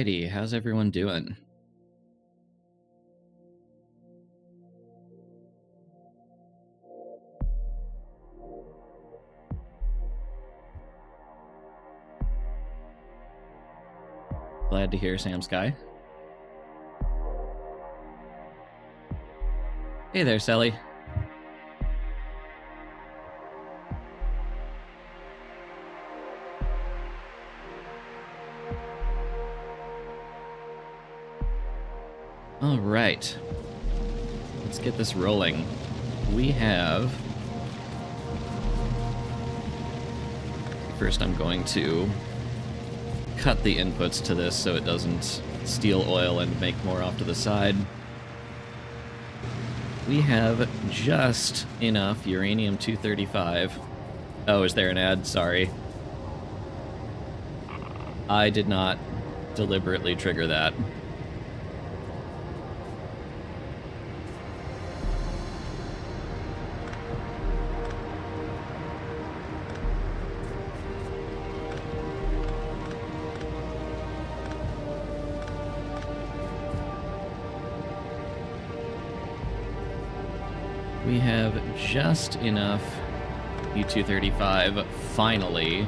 Alrighty, how's everyone doing? Glad to hear, Sam Sky. Hey there, Sally. All right, let's get this rolling. We have... First, I'm going to cut the inputs to this so it doesn't steal oil and make more off to the side. We have just enough uranium-235. Oh, is there an ad? Sorry. I did not deliberately trigger that. We have just enough U-235, finally,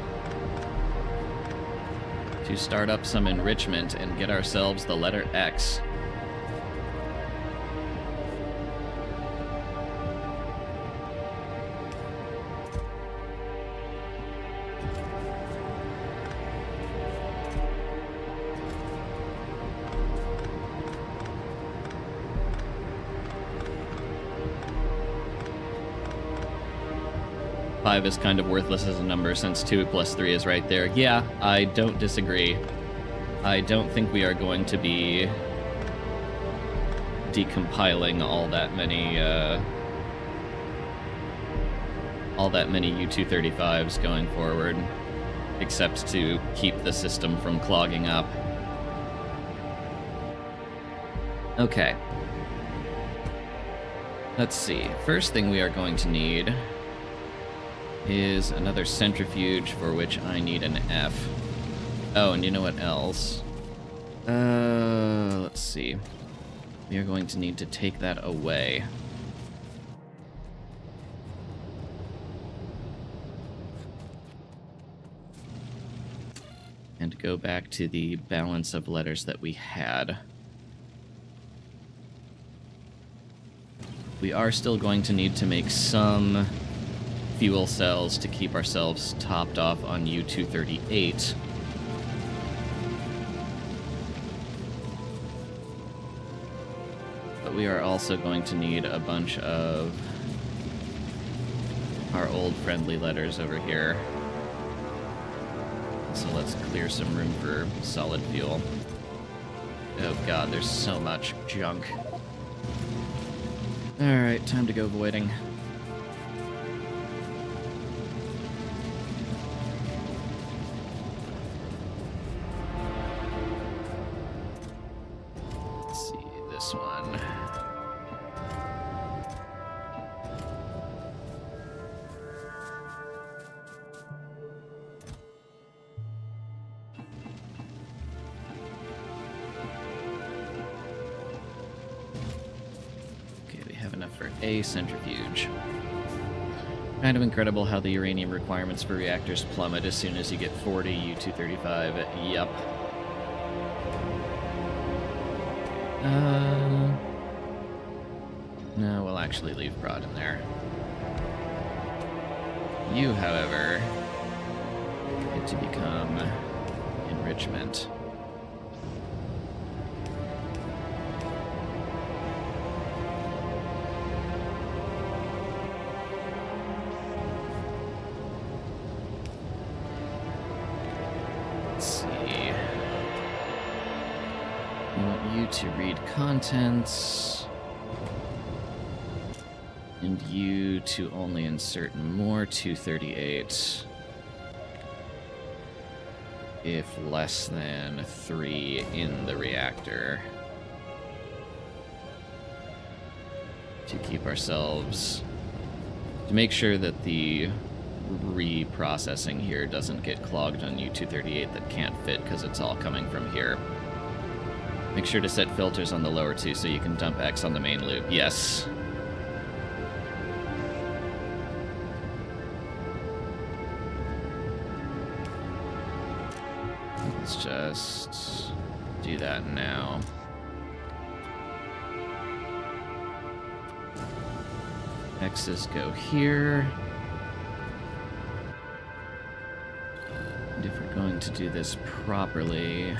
to start up some enrichment and get ourselves the letter X. Five is kind of worthless as a number since 2 plus 3 is right there. Yeah, I don't disagree. I don't think we are going to be decompiling all that many U-235s going forward, except to keep the system from clogging up. Okay. Let's see. First thing we are going to need is another centrifuge, for which I need an F. Oh, and you know what else? Let's see. We are going to need to take that away. And go back to the balance of letters that we had. We are still going to need to make some fuel cells to keep ourselves topped off on U-238. But we are also going to need a bunch of our old friendly letters over here. So let's clear some room for solid fuel. Oh god, there's so much junk. Alright, time to go voiding. One. Okay, we have enough for a centrifuge. Kind of incredible how the uranium requirements for reactors plummet as soon as you get 40 U-235. Yup. No, we'll actually leave prod in there. You, however, get to become enrichment. Let's see. We want you to read contents. And you to only insert more 238 if less than 3 in the reactor. To keep ourselves... to make sure that the reprocessing here doesn't get clogged on U-238 that can't fit because it's all coming from here. Make sure to set filters on the lower two so you can dump X on the main loop. Yes. Let's just do that now. X's go here. And if we're going to do this properly...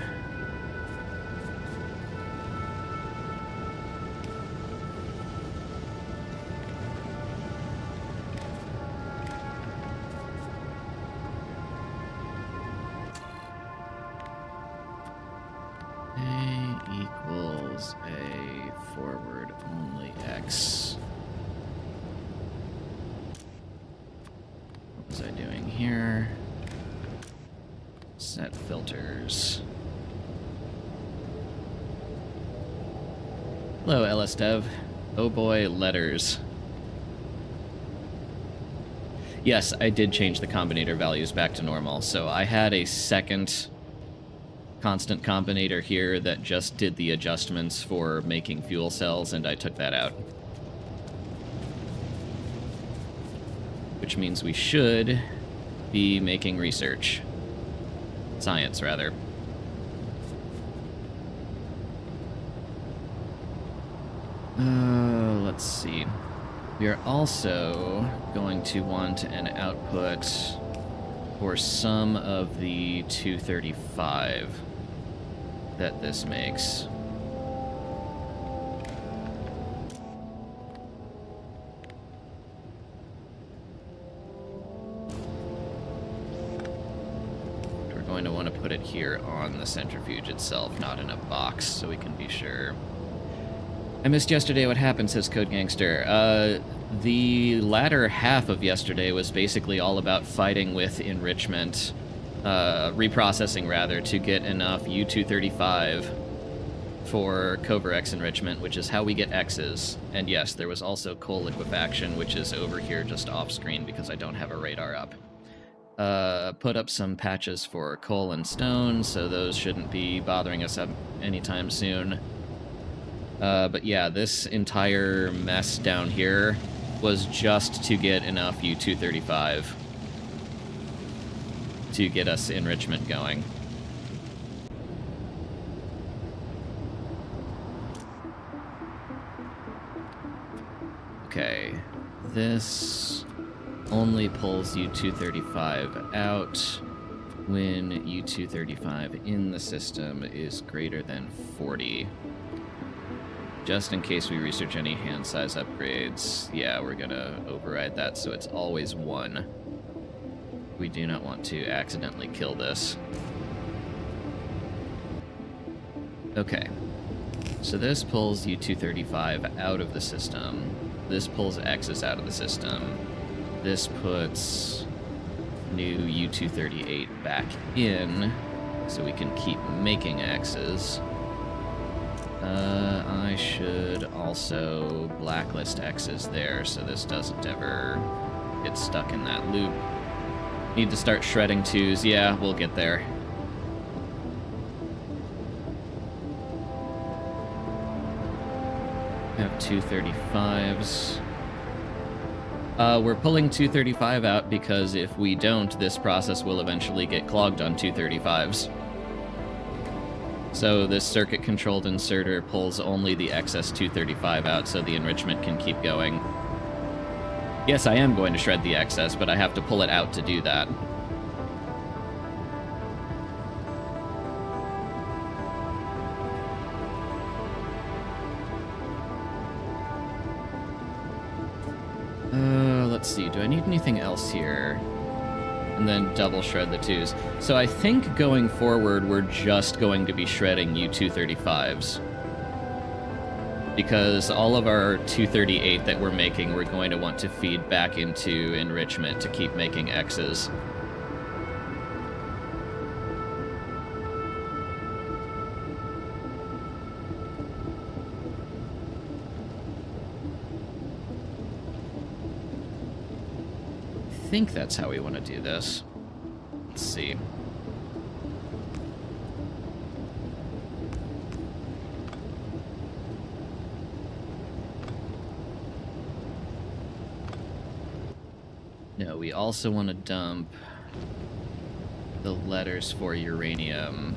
A forward only X. What was I doing here? Set filters. Hello, LSDev. Oh boy, letters. Yes, I did change the combinator values back to normal, so I had a second constant combinator here that just did the adjustments for making fuel cells, and I took that out. Which means we should be making research. Science, rather. Let's see. We are also going to want an output for some of the 235 that this makes. We're going to want to put it here on the centrifuge itself, not in a box, so we can be sure. I missed yesterday. What happened, says Code Gangster. The latter half of yesterday was basically all about fighting with enrichment, reprocessing rather, to get enough U-235 for Cobra X enrichment, which is how we get X's. And yes, there was also coal liquefaction, which is over here just off screen because I don't have a radar up. Put up some patches for coal and stone, so those shouldn't be bothering us up anytime soon. But yeah, this entire mess down here was just to get enough U-235 to get us enrichment going. Okay, this only pulls U-235 out when U-235 in the system is greater than 40. Just in case we research any hand size upgrades, yeah, we're gonna override that so it's always 1. We do not want to accidentally kill this. Okay, so this pulls U-235 out of the system. This pulls X's out of the system. This puts new U-238 back in, so we can keep making X's. I should also blacklist X's there, so this doesn't ever get stuck in that loop. Need to start shredding 2s. Yeah, we'll get there. We have 235s. We're pulling 235 out because if we don't, this process will eventually get clogged on 235s. So this circuit-controlled inserter pulls only the excess 235 out so the enrichment can keep going. Yes, I am going to shred the excess, but I have to pull it out to do that. Let's see, do I need anything else here? And then double shred the 2s. So I think going forward, we're just going to be shredding U-235s. Because all of our 238 that we're making, we're going to want to feed back into enrichment to keep making X's. I think that's how we want to do this. Let's see. No, we also want to dump the letters for uranium.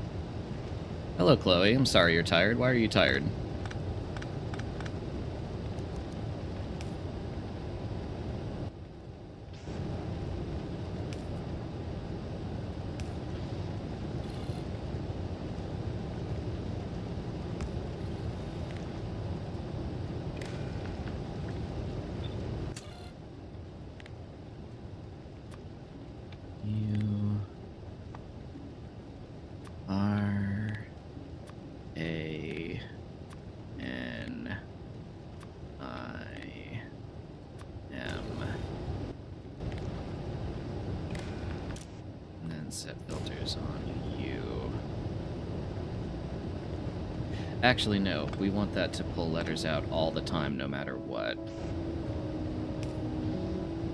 Hello, Chloe. I'm sorry you're tired. Why are you tired? Actually, no. We want that to pull letters out all the time, no matter what.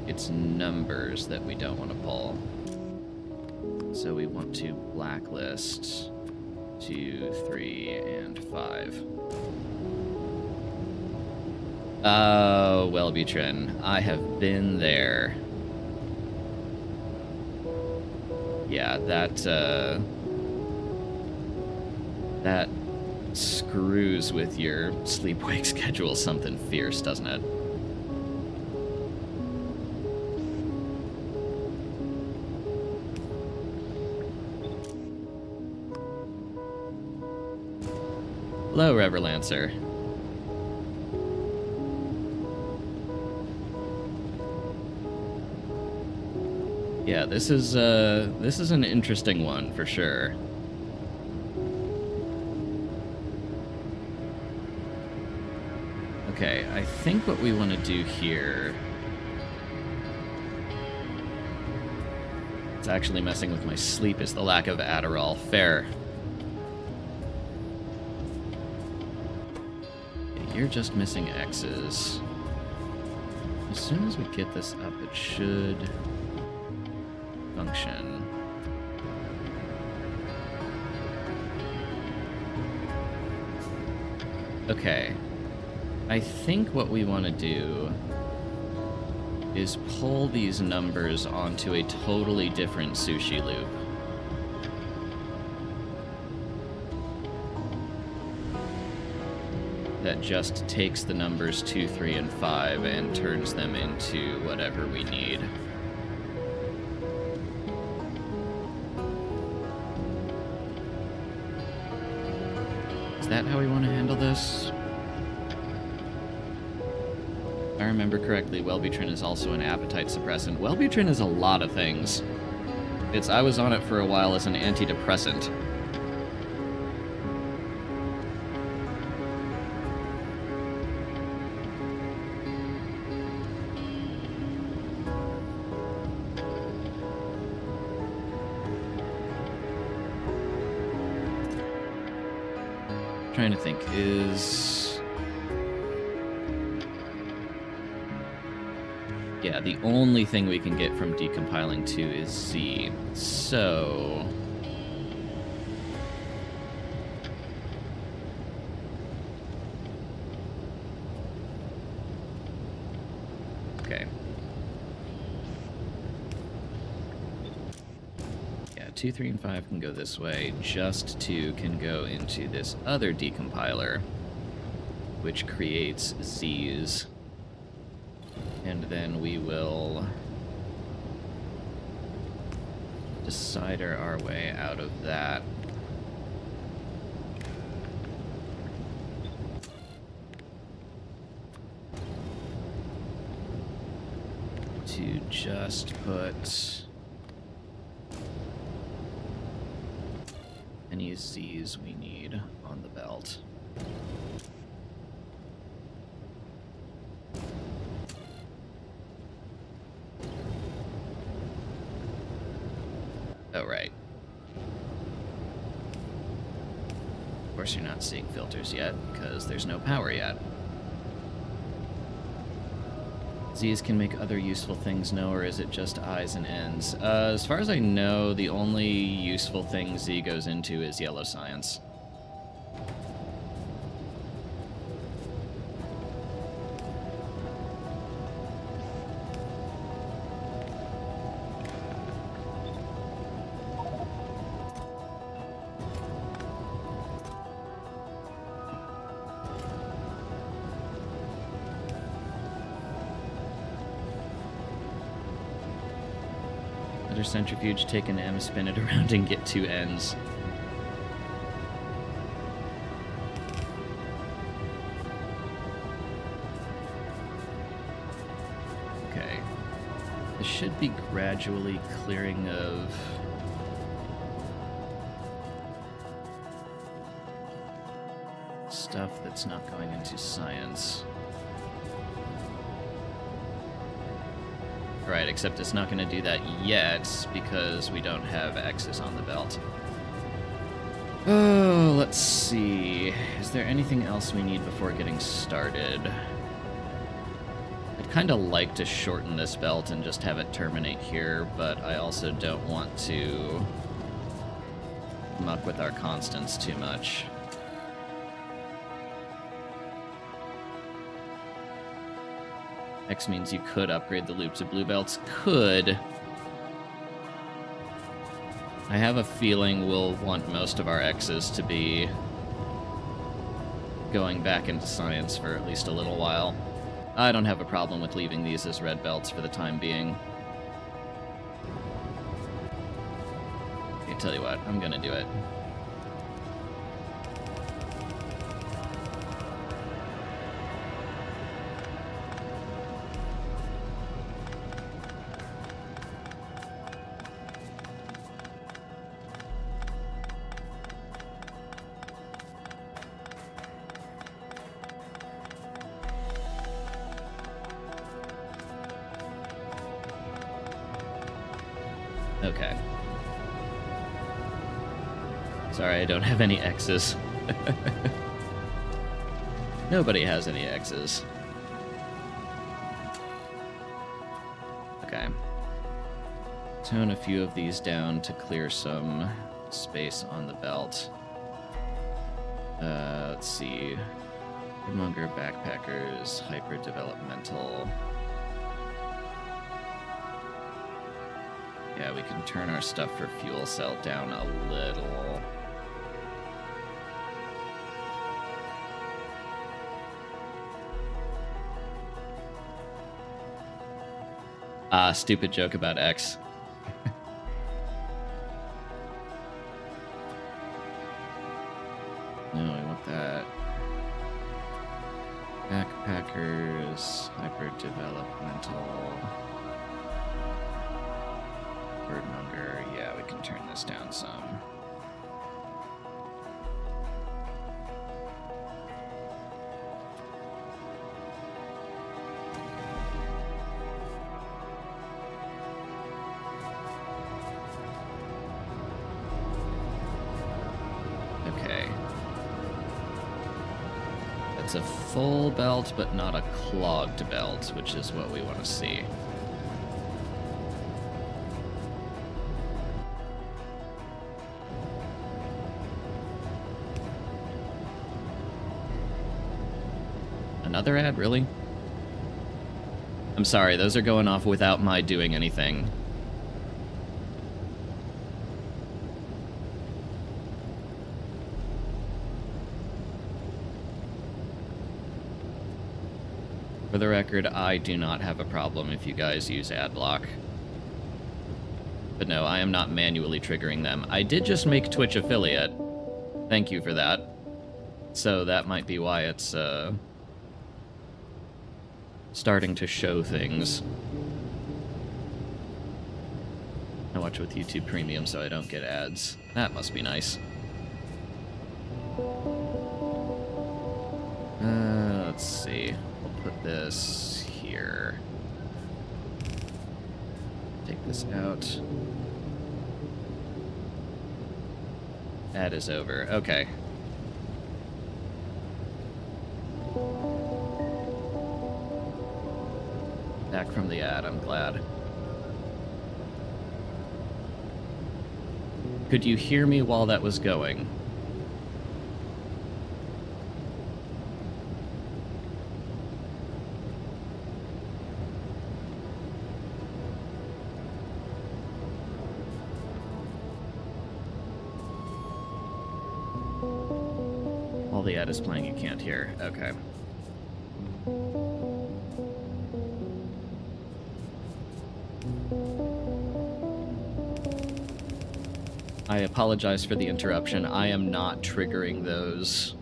It's numbers that we don't want to pull. So we want to blacklist 2, 3, and 5. Oh, Wellbutrin. I have been there. Yeah, that screws with your sleep-wake schedule something fierce, doesn't it? Hello, Reverlancer. Yeah, this is an interesting one for sure. Okay, I think what we want to do here... It's actually messing with my sleep is the lack of Adderall. Fair. Okay, you're just missing X's. As soon as we get this up, it should function. Okay. I think what we want to do is pull these numbers onto a totally different sushi loop. That just takes the numbers 2, 3, and 5 and turns them into whatever we need. Is that how we want to handle this? If I remember correctly, Wellbutrin is also an appetite suppressant. Wellbutrin is a lot of things. I was on it for a while as an antidepressant. Trying to think, yeah, the only thing we can get from decompiling 2 is Z. So... okay. Yeah, 2, 3, and 5 can go this way. Just 2 can go into this other decompiler, which creates Z's. And then we will decider our way out of that. To just put any Z's we need on the belt. Oh, right. Of course you're not seeing filters yet, because there's no power yet. Z's can make other useful things, no, or is it just I's and N's? As far as I know, the only useful thing Z goes into is yellow science. Let our centrifuge take an M, spin it around, and get 2 ends. Okay. This should be gradually clearing of... stuff that's not going into science. Right, except it's not going to do that yet because we don't have X's on the belt. Oh, let's see. Is there anything else we need before getting started? I'd kind of like to shorten this belt and just have it terminate here, but I also don't want to muck with our constants too much. X means you could upgrade the loop to blue belts. Could. I have a feeling we'll want most of our X's to be going back into science for at least a little while. I don't have a problem with leaving these as red belts for the time being. Okay, tell you what, I'm gonna do it. Okay. Sorry, I don't have any X's. Nobody has any X's. Okay. Tone a few of these down to clear some space on the belt. Let's see. Monger backpackers, hyper-developmental. Yeah, we can turn our stuff for fuel cell down a little. Ah, stupid joke about X. No, I want that. Backpackers, hyper-developmental. Birdmonger, yeah, we can turn this down some. Okay. It's a full belt, but not a clogged belt, which is what we want to see. Another ad, really? I'm sorry, those are going off without my doing anything. For the record, I do not have a problem if you guys use ad block. But no, I am not manually triggering them. I did just make Twitch affiliate. Thank you for that. So that might be why it's, starting to show things. I watch with YouTube Premium so I don't get ads. That must be nice. Let's see. We'll put this here. Take this out. Ad is over. Okay. Back from the ad, I'm glad. Could you hear me while that was going? While the ad is playing, you can't hear. Okay. I apologize for the interruption. I am not triggering those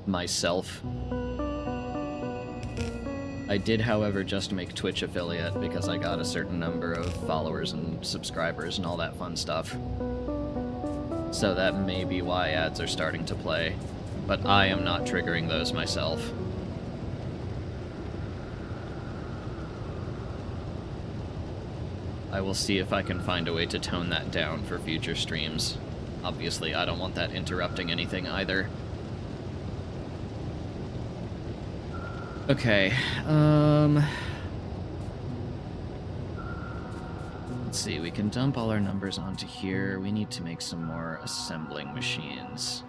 myself. I did, however, just make Twitch affiliate because I got a certain number of followers and subscribers and all that fun stuff. So that may be why ads are starting to play. But I am not triggering those myself. I will see if I can find a way to tone that down for future streams. Obviously, I don't want that interrupting anything either. Okay, let's see, we can dump all our numbers onto here. We need to make some more assembling machines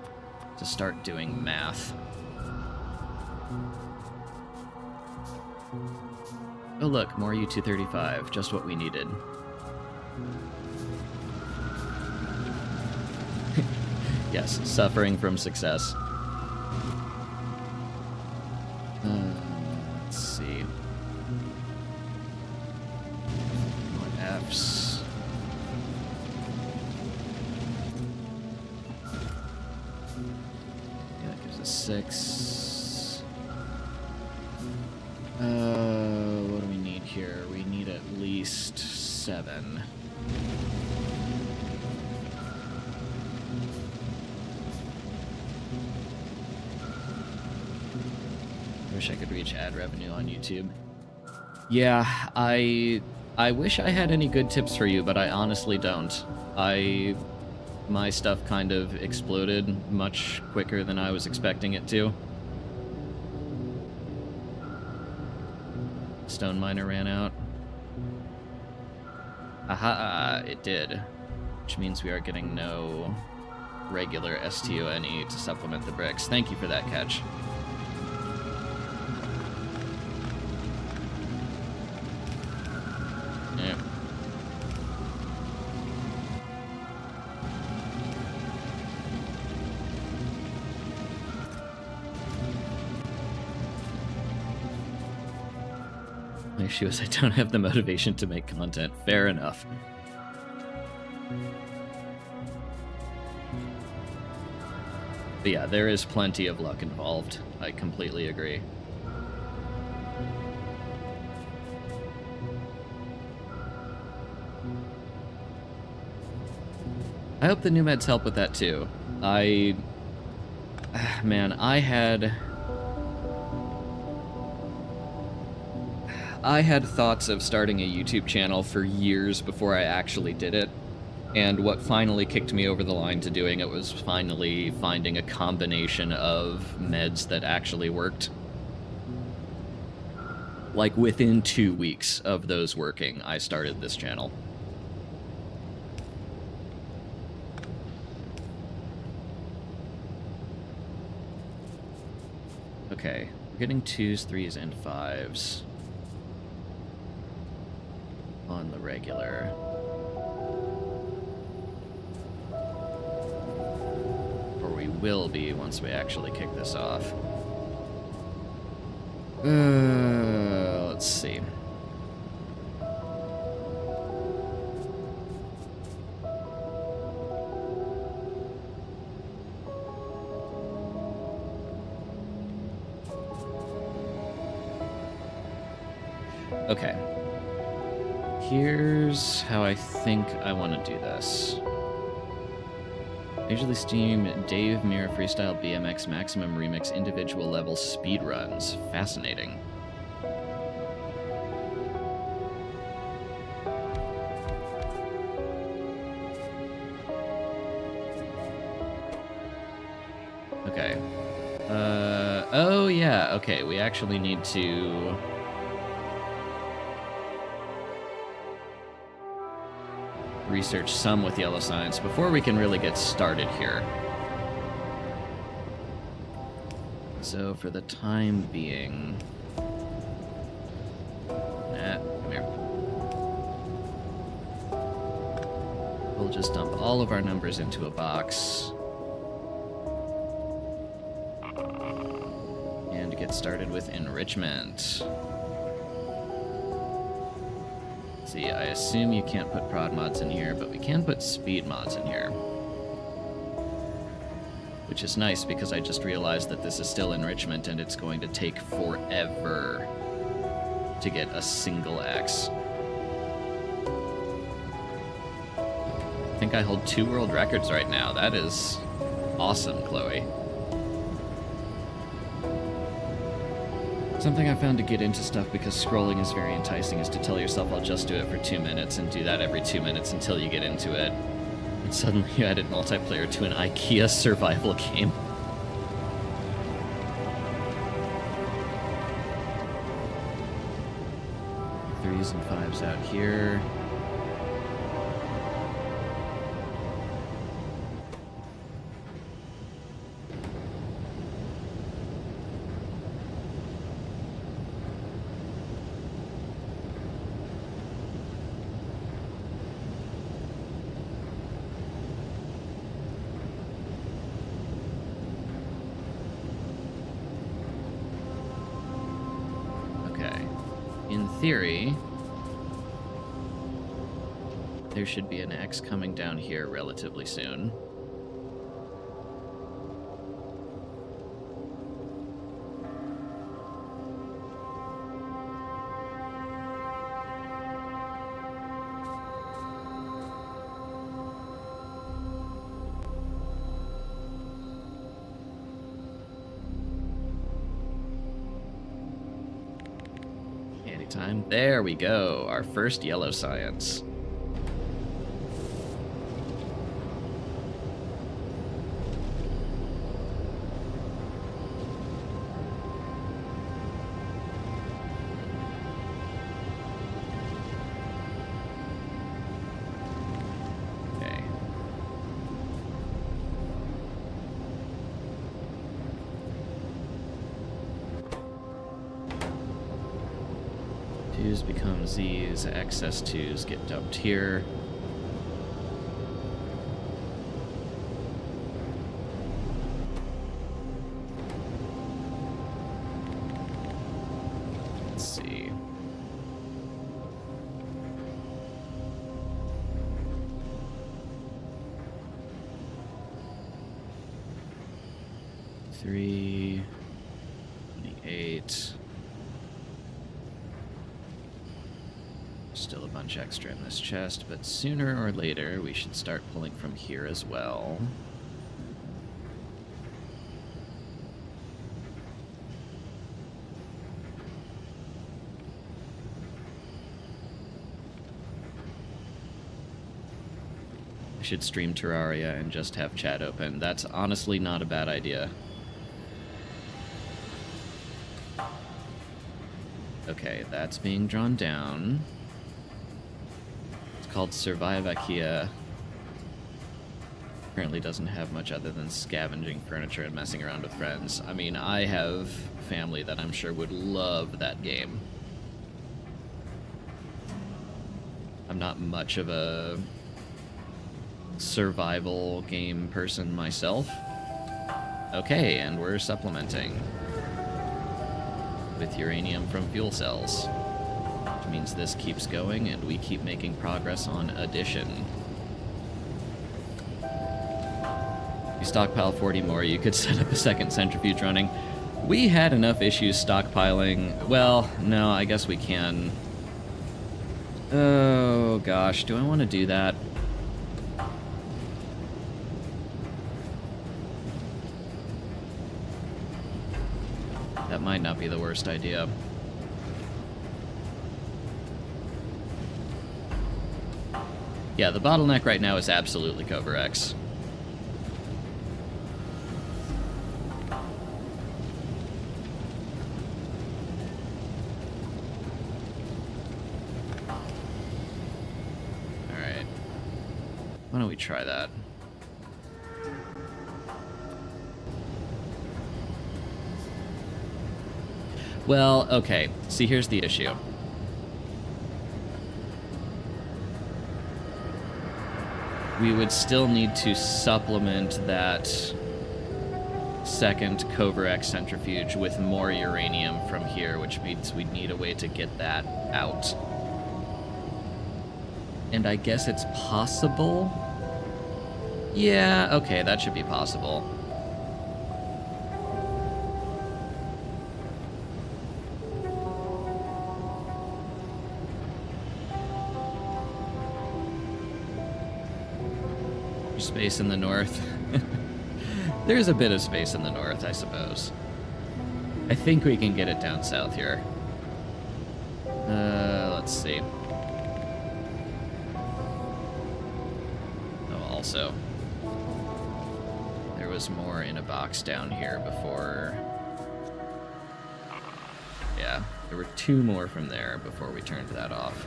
to start doing math. Oh look, more U-235, just what we needed. Yes, suffering from success. Let's see. More Fs. Yeah, that gives us 6. What do we need here? We need at least 7. Wish I could reach ad revenue on YouTube. Yeah, I wish I had any good tips for you, but I honestly don't. My stuff kind of exploded much quicker than I was expecting it to. Stone miner ran out. Aha, it did. Which means we are getting no regular STONE to supplement the bricks. Thank you for that catch. Yeah. My issue is I don't have the motivation to make content. Fair enough. But yeah, there is plenty of luck involved. I completely agree. I hope the new meds help with that too. Man, I had thoughts of starting a YouTube channel for years before I actually did it. And what finally kicked me over the line to doing it was finally finding a combination of meds that actually worked. Like within 2 weeks of those working, I started this channel. Okay, we're getting 2s, 3s, and 5s on the regular. Or we will be once we actually kick this off. Let's see. Okay. Here's how I think I want to do this. I usually stream Dave Mirror Freestyle BMX Maximum Remix individual level speedruns. Fascinating. Okay. Oh yeah, okay, we actually need to... research some with yellow science before we can really get started here. So for the time being... come here. We'll just dump all of our numbers into a box. And get started with enrichment. See, I assume you can't put prod mods in here, but we can put speed mods in here. which is nice because I just realized that this is still enrichment and it's going to take forever to get a single X. I think I hold 2 world records right now. That is awesome, Chloe. Something I found to get into stuff because scrolling is very enticing is to tell yourself I'll just do it for 2 minutes and do that every 2 minutes until you get into it. And suddenly you added multiplayer to an IKEA survival game. Threes and fives out here. In theory, there should be an X coming down here relatively soon. Time. There we go. Our first yellow science. Okay. Twos become Z's, excess twos get dumped here. Let's see. Three, 28. Still a bunch extra in this chest, but sooner or later we should start pulling from here as well. I should stream Terraria and just have chat open. That's honestly not a bad idea. Okay, that's being drawn down. Called Survive IKEA. Apparently doesn't have much other than scavenging furniture and messing around with friends. I mean, I have family that I'm sure would love that game. I'm not much of a survival game person myself. Okay, and we're supplementing with uranium from fuel cells. Which means this keeps going and we keep making progress on addition. If you stockpile 40 more, you could set up a second centrifuge running. We had enough issues stockpiling. Well, no, I guess we can. Oh gosh, do I want to do that? That might not be the worst idea. Yeah, the bottleneck right now is absolutely Cobra X. Alright. Why don't we try that? Well, okay. See, here's the issue. We would still need to supplement that second Cobra X centrifuge with more uranium from here, which means we'd need a way to get that out. And I guess it's possible? Yeah, okay, that should be possible. There's space in the north. There's a bit of space in the north, I suppose. I think we can get it down south here. Let's see. Oh, also, there was more in a box down here before. Yeah, there were 2 more from there before we turned that off.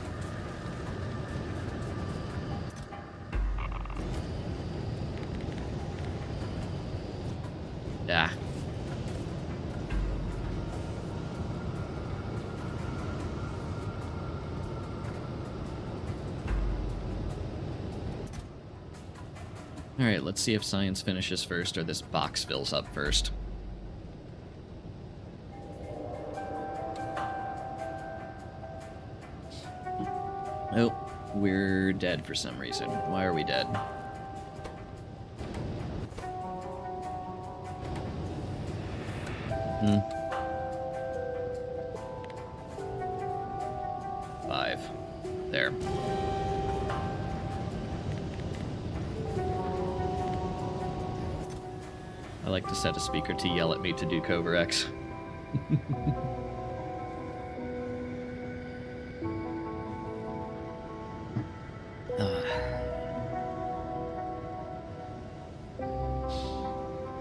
Yeah. Alright, let's see if science finishes first or this box fills up first. Oh, we're dead for some reason. Why are we dead? Hmm. 5. There. I like to set a speaker to yell at me to do Cover X.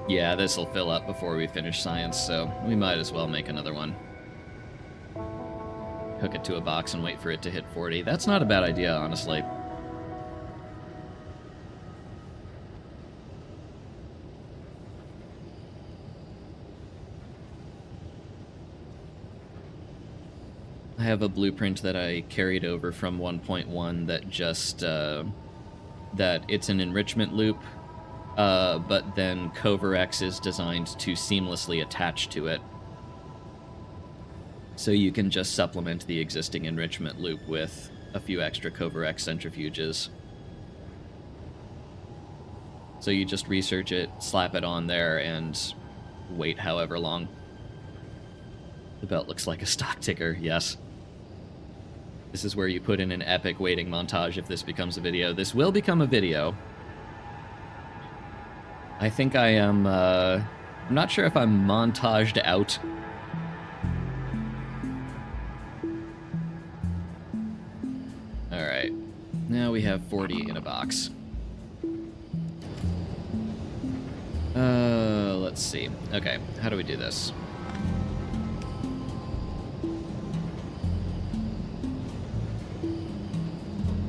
Yeah, this'll fill up before we finish science, so we might as well make another one. Hook it to a box and wait for it to hit 40. That's not a bad idea, honestly. I have a blueprint that I carried over from 1.1 that just, that it's an enrichment loop, but then Cover X is designed to seamlessly attach to it. So you can just supplement the existing enrichment loop with a few extra Cover X centrifuges. So you just research it, slap it on there, and wait however long. The belt looks like a stock ticker, yes. This is where you put in an epic waiting montage if this becomes a video. This will become a video. I think I am, I'm not sure if I'm montaged out. Alright. Now we have 40 in a box. Let's see. Okay, how do we do this?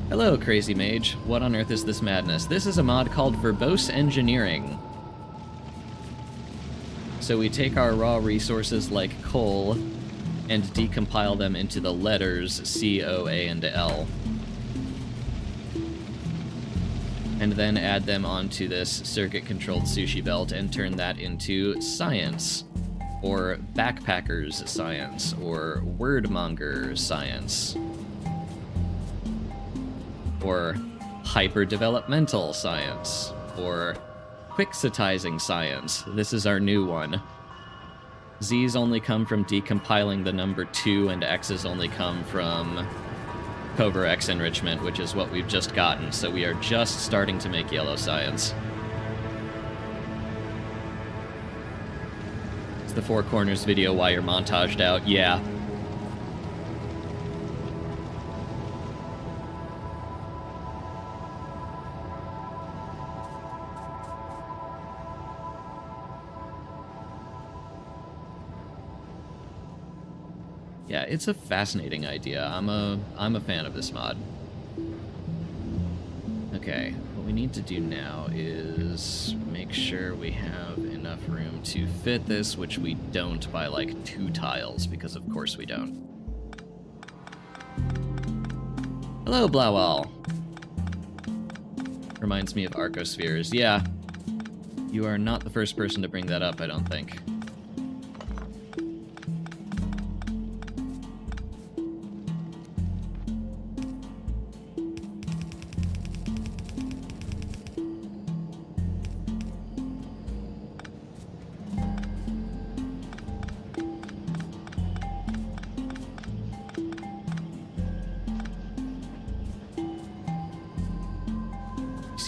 Hello, Crazy Mage. What on earth is this madness? This is a mod called Verbose Engineering. So we take our raw resources like coal and decompile them into the letters C, O, A, and L. And then add them onto this circuit-controlled sushi belt and turn that into science. Or backpackers science. Or wordmonger science. Or hyper-developmental science, or quixitizing science. This is our new one. Z's only come from decompiling the number 2, and X's only come from Cover X enrichment, which is what we've just gotten, so we are just starting to make yellow science. It's the Four Corners video while you're montaged out, yeah. Yeah, it's a fascinating idea. I'm a fan of this mod. Okay, what we need to do now is make sure we have enough room to fit this, which we don't by like 2 tiles, because of course we don't. Hello, Blauwall. Reminds me of arcospheres. Yeah, you are not the first person to bring that up, I don't think.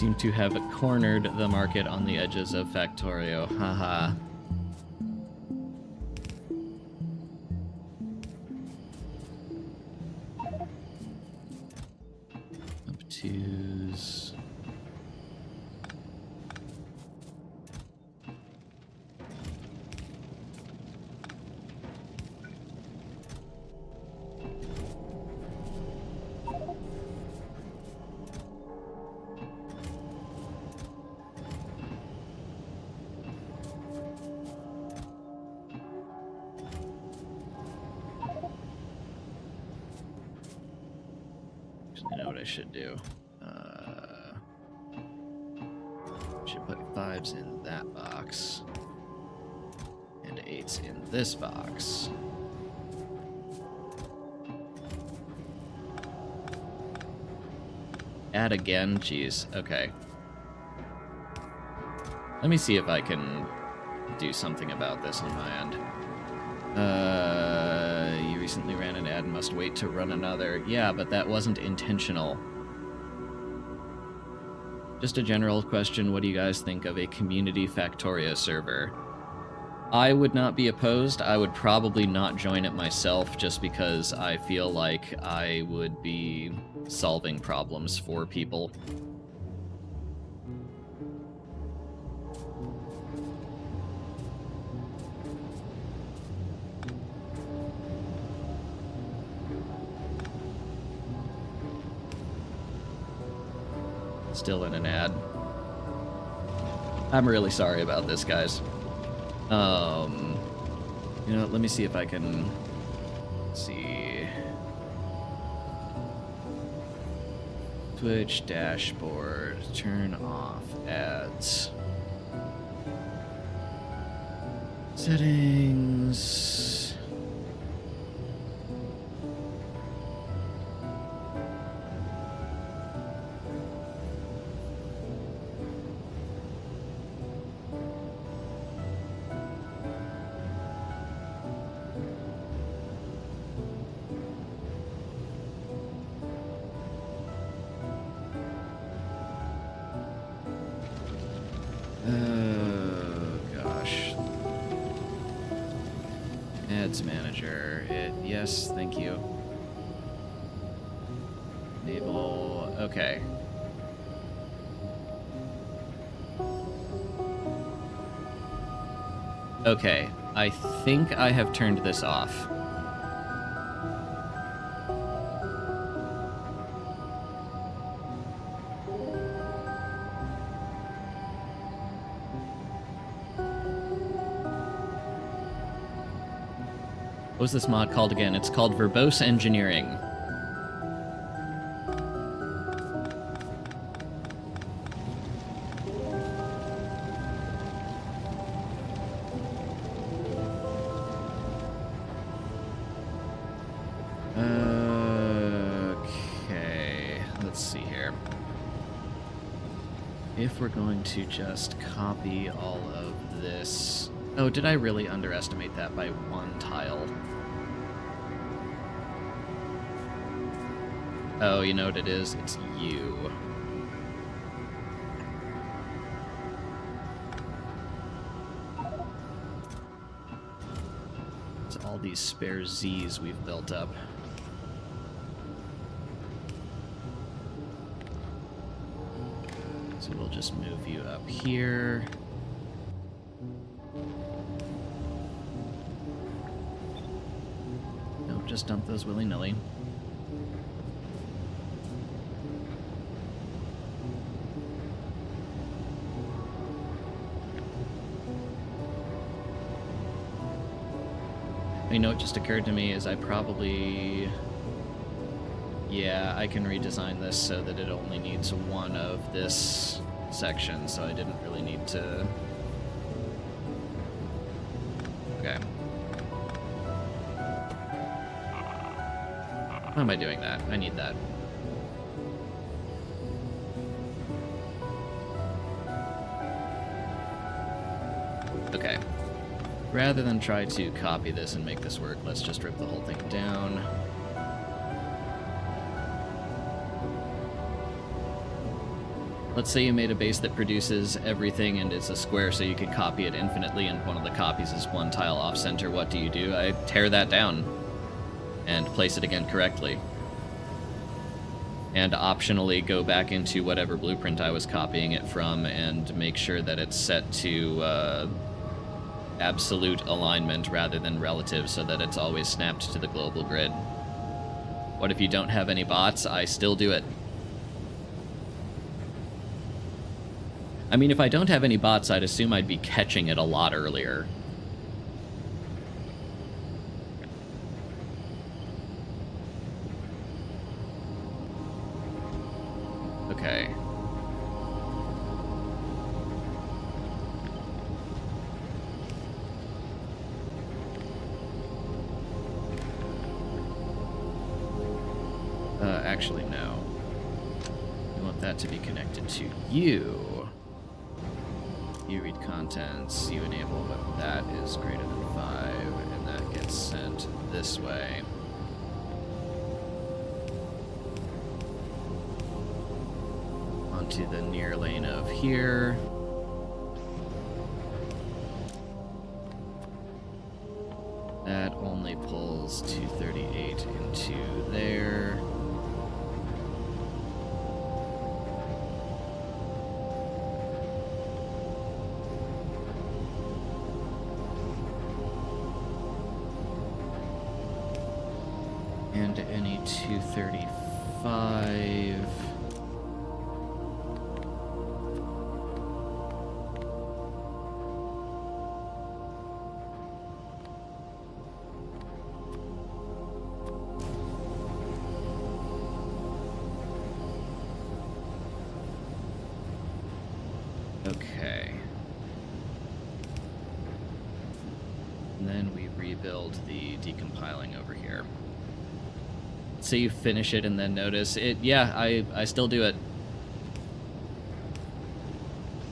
seem to have cornered the market on the edges of Factorio. Haha. Obtuse. I know what I should do. Should put 5s in that box. And 8s in this box. Add again? Jeez, okay. Let me see if I can do something about this on my end. You recently ran an ad and must wait to run another. Yeah, but that wasn't intentional. Just a general question, what do you guys think of a community Factorio server? I would not be opposed. I would probably not join it myself just because I feel like I would be solving problems for people. Still in an ad. I'm really sorry about this, guys. You know, let me see if I can see. Twitch dashboard, turn off ads. Settings. Ads manager. Yes, thank you. Enable. Okay. Okay, I think I have turned this off. What was this mod called again? It's called Verbose Engineering. Okay, let's see here. If we're going to just copy all of this... Oh, did I really underestimate that by one tile? Oh, you know what it is? It's you. It's all these spare Z's we've built up. So we'll just move you up here. No, just dump those willy-nilly. You know what just occurred to me is I probably... Yeah, I can redesign this so that it only needs one of this section, so I didn't really need to... Okay. Why am I doing that? I need that. Okay. Rather than try to copy this and make this work, let's just rip the whole thing down. Let's say you made a base that produces everything and it's a square so you can copy it infinitely and one of the copies is one tile off-center. What do? I tear that down and place it again correctly. And optionally go back into whatever blueprint I was copying it from and make sure that it's set to absolute alignment rather than relative so that it's always snapped to the global grid. What if you don't have any bots? I still do it. I mean, if I don't have any bots, I'd assume I'd be catching it a lot earlier. Okay. Actually, no. We want that to be connected to you. You read contents, you enable what that is greater than 5, and that gets sent this way. Onto the near lane of here. That only pulls 238 into there. And any 235. Okay. And then we rebuild the decompiling over here. Say you finish it and then notice it. Yeah, I still do it.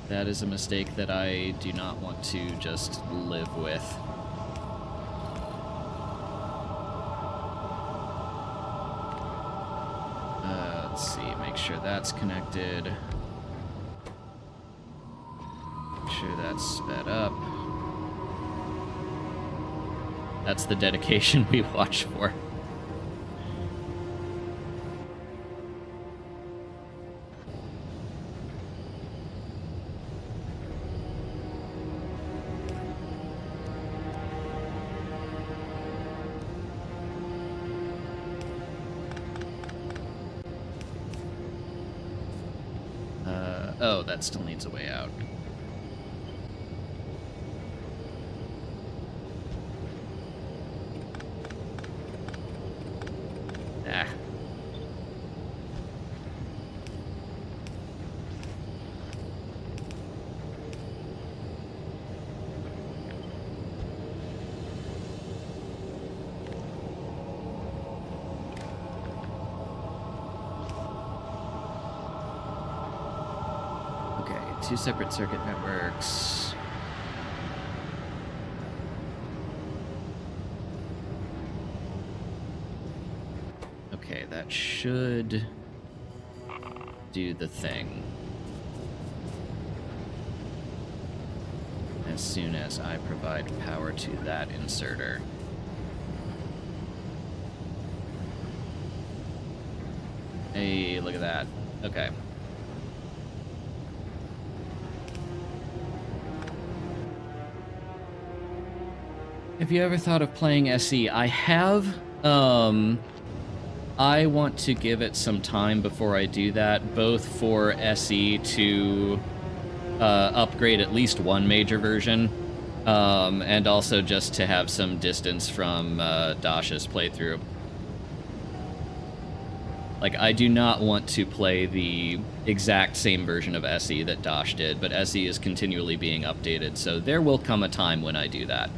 That is a mistake that I do not want to just live with. Let's see, make sure that's connected. Make sure that's sped up. That's the dedication we watch for. Oh, that still needs a way out. Ah. Two separate circuit networks. Okay, that should do the thing. As soon as I provide power to that inserter. Hey, look at that. Okay. Have you ever thought of playing SE? I have. I want to give it some time before I do that, both for SE to upgrade at least one major version, and also just to have some distance from Dash's playthrough. Like, I do not want to play the exact same version of SE that Dash did, but SE is continually being updated, so there will come a time when I do that.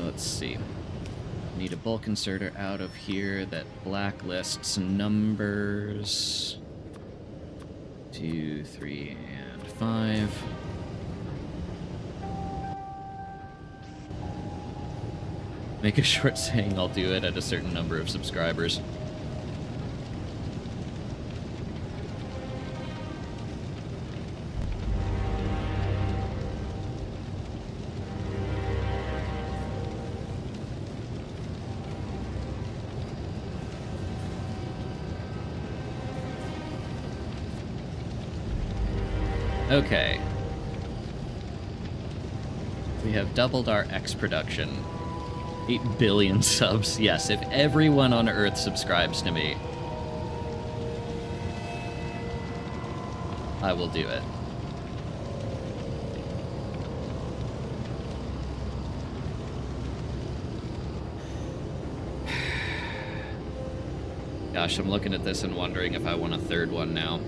Let's see. Need a bulk inserter out of here that blacklists numbers 2, 3, and 5. Make a short saying I'll do it at a certain number of subscribers. Okay. We have doubled our X production. 8 billion subs. Yes, if everyone on Earth subscribes to me, I will do it. Gosh, I'm looking at this and wondering if I want a third one now.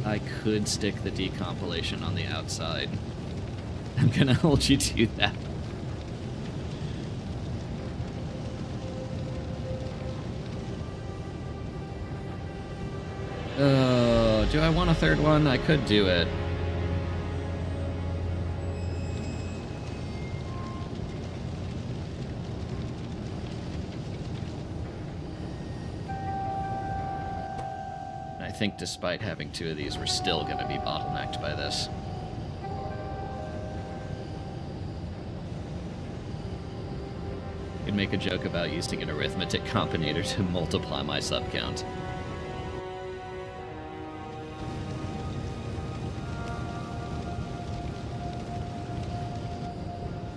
I could stick the decompilation on the outside. I'm gonna hold you to that. Oh, do I want a third one? I could do it. I think despite having 2 of these, we're still going to be bottlenecked by this. I could make a joke about using an arithmetic combinator to multiply my sub count.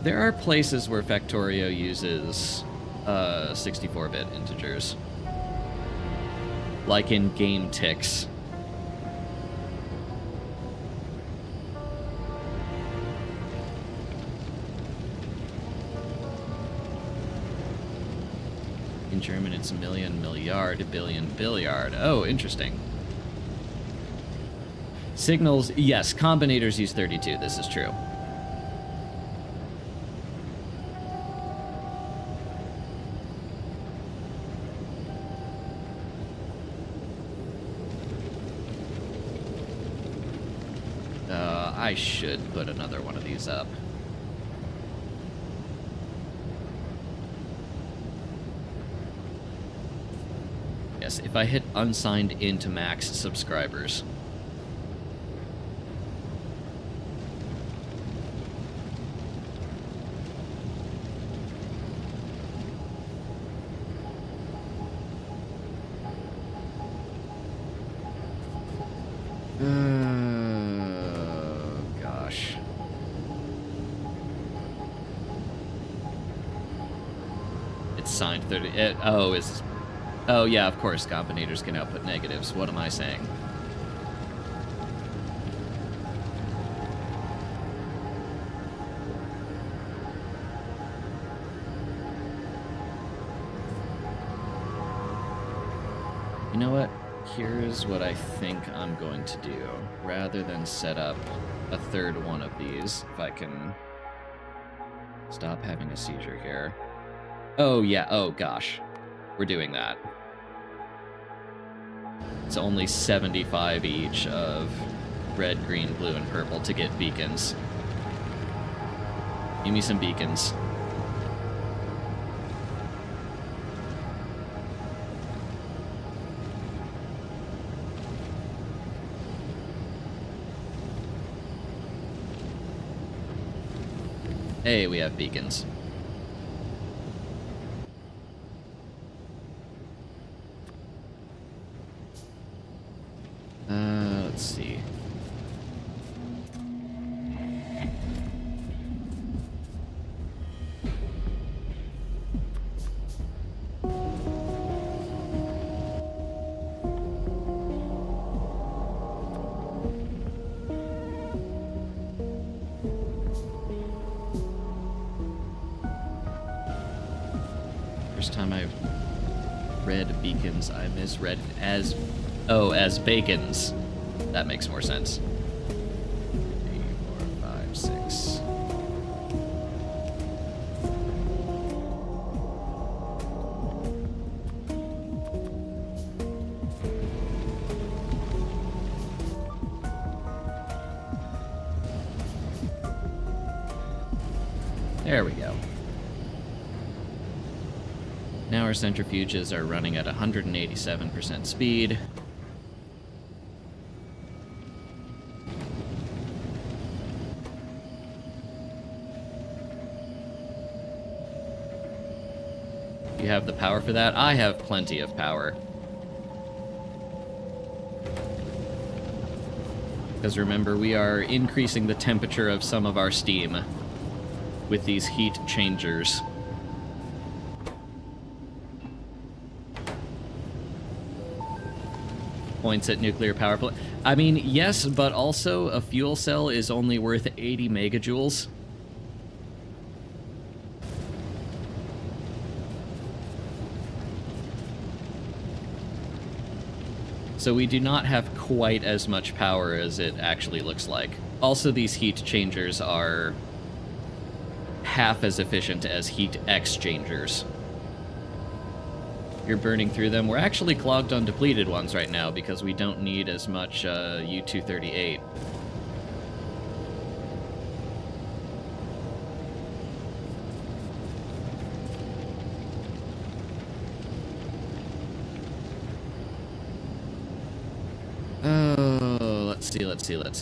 There are places where Factorio uses 64-bit integers. Like in game ticks. In German, it's million, milliard, billion, billiard. Oh, interesting. Signals, yes, combinators use 32. This is true. I should put another one of these up. Yes, if I hit unsigned into max subscribers. Gosh. It's signed 30. Oh, yeah, of course, combinators can output negatives. What am I saying? You know what? Here's what I think I'm going to do. Rather than set up a third one of these, if I can stop having a seizure here. Oh, yeah. Oh, gosh. We're doing that. It's only 75 each of red, green, blue, and purple to get beacons. Give me some beacons. Hey, we have beacons. Let's see. First time I read beacons, I misread as, as bacons. That makes more sense. 3, 4, 5, 6. There we go. Now our centrifuges are running at 187% speed. You have the power for that? I have plenty of power. Because remember, we are increasing the temperature of some of our steam with these heat changers. Points at nuclear power plant. I mean, yes, but also a fuel cell is only worth 80 megajoules. So we do not have quite as much power as it actually looks like. Also, these heat changers are half as efficient as heat exchangers. You're burning through them. We're actually clogged on depleted ones right now because we don't need as much U-238.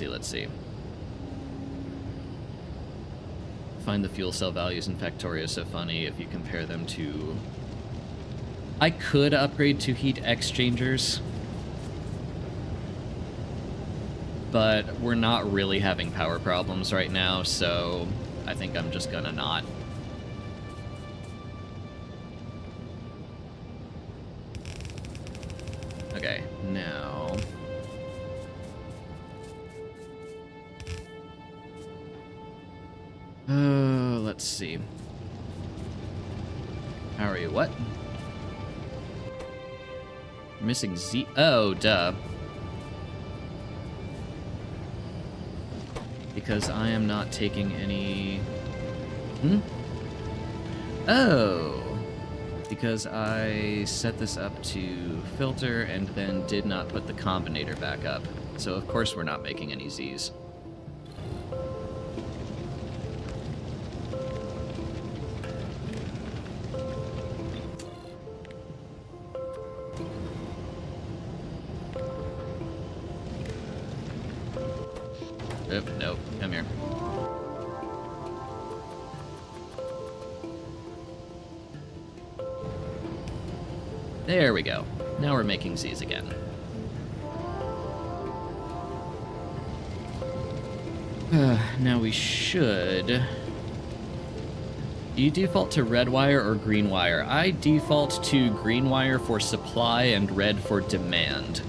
Let's see. Find the fuel cell values in Factorio so funny if you compare them to... I could upgrade to heat exchangers, but we're not really having power problems right now, so I think I'm just gonna not. Okay, now... let's see. How are you? What? Missing Z. Oh, duh. Because I am not taking any... Oh. Because I set this up to filter and then did not put the combinator back up. So of course we're not making any Zs. Nope, come here. There we go. Now we're making Z's again. Now we should... Do you default to red wire or green wire? I default to green wire for supply and red for demand.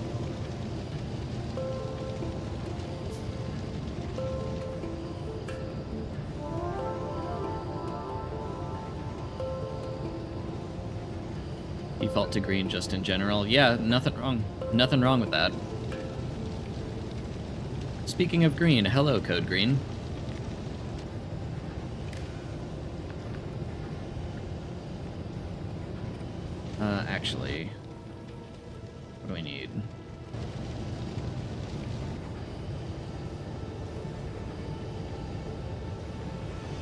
Default to green just in general. Yeah, nothing wrong. Nothing wrong with that. Speaking of green, hello, Code Green. Actually, what do we need?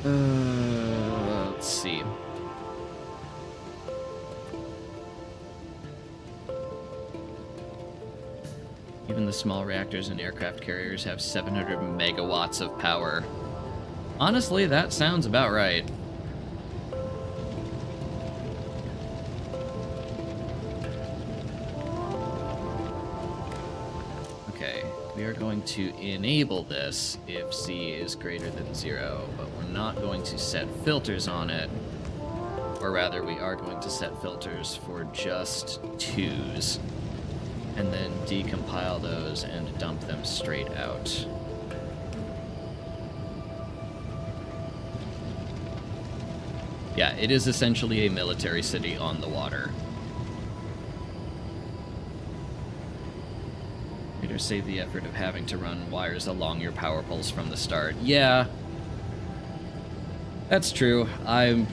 Let's see. Even the small reactors in aircraft carriers have 700 megawatts of power. Honestly, that sounds about right. Okay, we are going to enable this if Z is greater than 0, but we're not going to set filters on it. Or rather, we are going to set filters for just 2s. And then decompile those and dump them straight out. Yeah, it is essentially a military city on the water. Better save the effort of having to run wires along your power poles from the start. Yeah, that's true. I've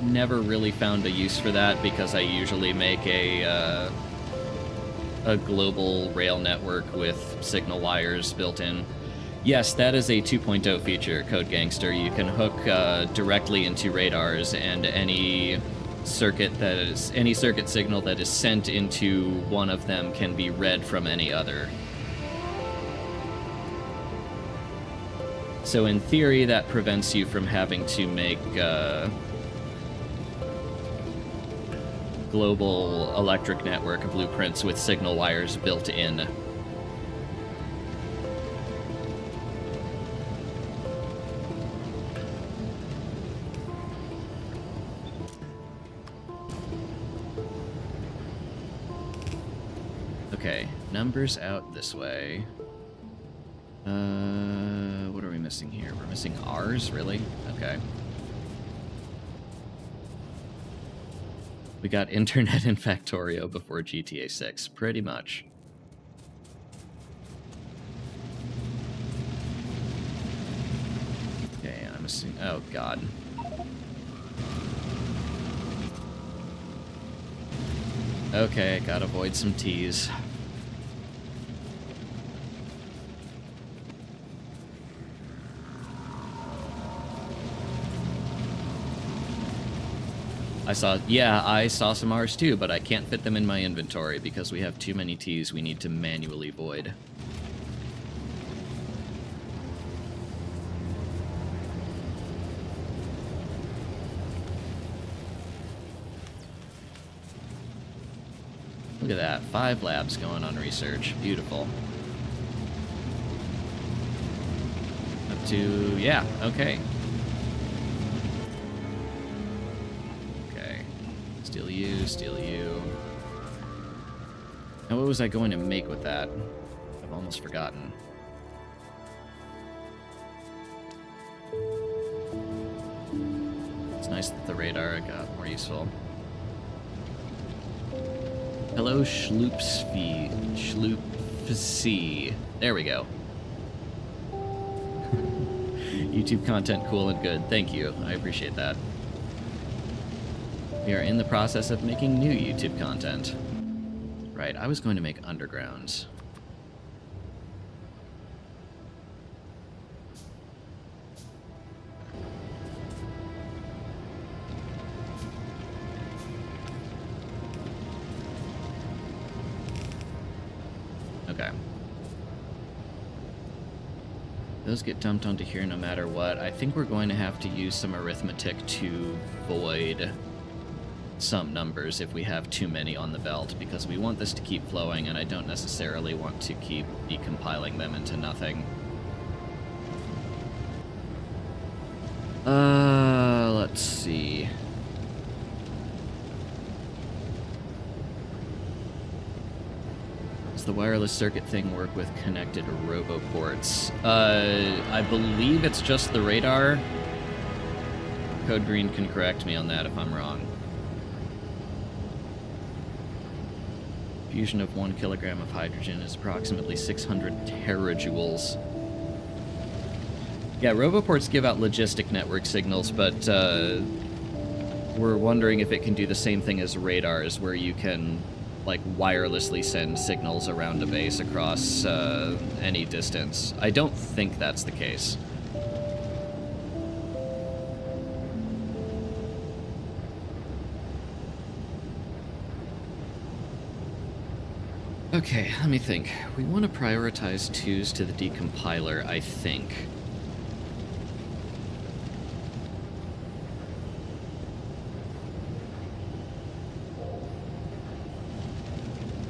never really found a use for that because I usually make a global rail network with signal wires built in. Yes, that is a 2.0 feature, Code Gangster. You can hook directly into radars, and any circuit signal that is sent into one of them can be read from any other. So in theory, that prevents you from having to make global electric network blueprints with signal wires built in. Okay, numbers out this way. What are we missing here? We're missing R's, really? Okay. We got internet in Factorio before GTA 6, pretty much. Okay, I'm assuming... Oh, God. Okay, gotta avoid some T's. I saw some R's too, but I can't fit them in my inventory because we have too many T's we need to manually void. Look at that, 5 labs going on research. Beautiful. Up to, yeah, okay. Steal you. Now what was I going to make with that? I've almost forgotten. It's nice that the radar got more useful. Hello, Schloopsy. There we go. YouTube content cool and good. Thank you. I appreciate that. We are in the process of making new YouTube content. Right, I was going to make undergrounds. Okay. Those get dumped onto here no matter what. I think we're going to have to use some arithmetic to void some numbers if we have too many on the belt, because we want this to keep flowing, and I don't necessarily want to keep decompiling them into nothing. Let's see. Does the wireless circuit thing work with connected roboports? I believe it's just the radar. Code Green can correct me on that if I'm wrong. Fusion of 1 kilogram of hydrogen is approximately 600 terajoules. Yeah, roboports give out logistic network signals, but we're wondering if it can do the same thing as radars, where you can, like, wirelessly send signals around a base across any distance. I don't think that's the case. Okay, let me think. We want to prioritize 2s to the decompiler, I think.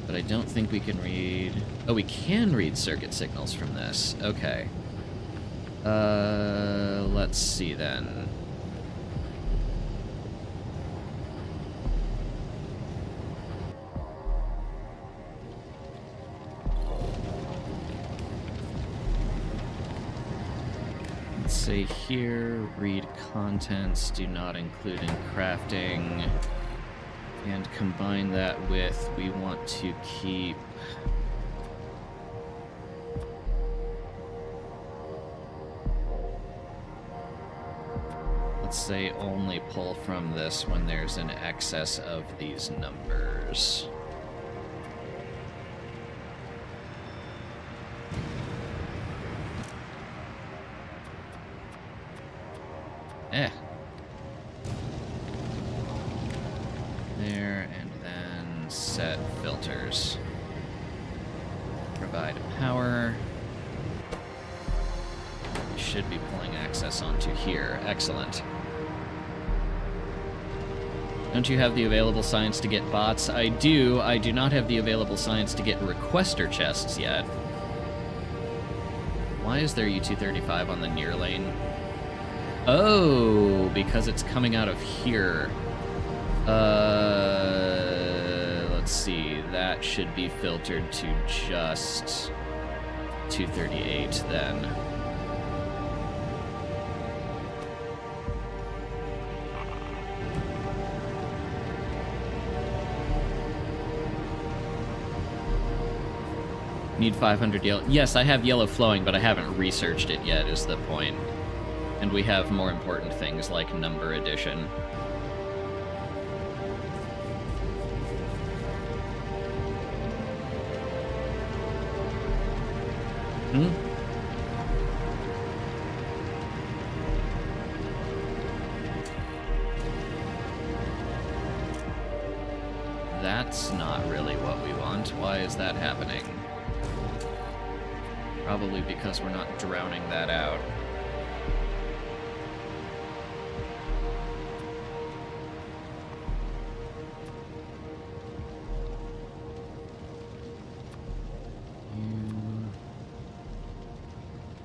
But I don't think we can read... Oh, we can read circuit signals from this. Okay. Let's see then. Say here, read contents, do not include in crafting, and combine that with, we want to keep... Let's say only pull from this when there's an excess of these numbers. There, and then set filters. Provide power. We should be pulling access onto here. Excellent. Don't you have the available science to get bots? I do. I do not have the available science to get requester chests yet. Why is there U-235 on the near lane? Oh, because it's coming out of here. Let's see. That should be filtered to just 238 then. Need 500 yellow. Yes, I have yellow flowing, but I haven't researched it yet, is the point. And we have more important things like number addition. That's not really what we want. Why is that happening? Probably because we're not drowning that out. You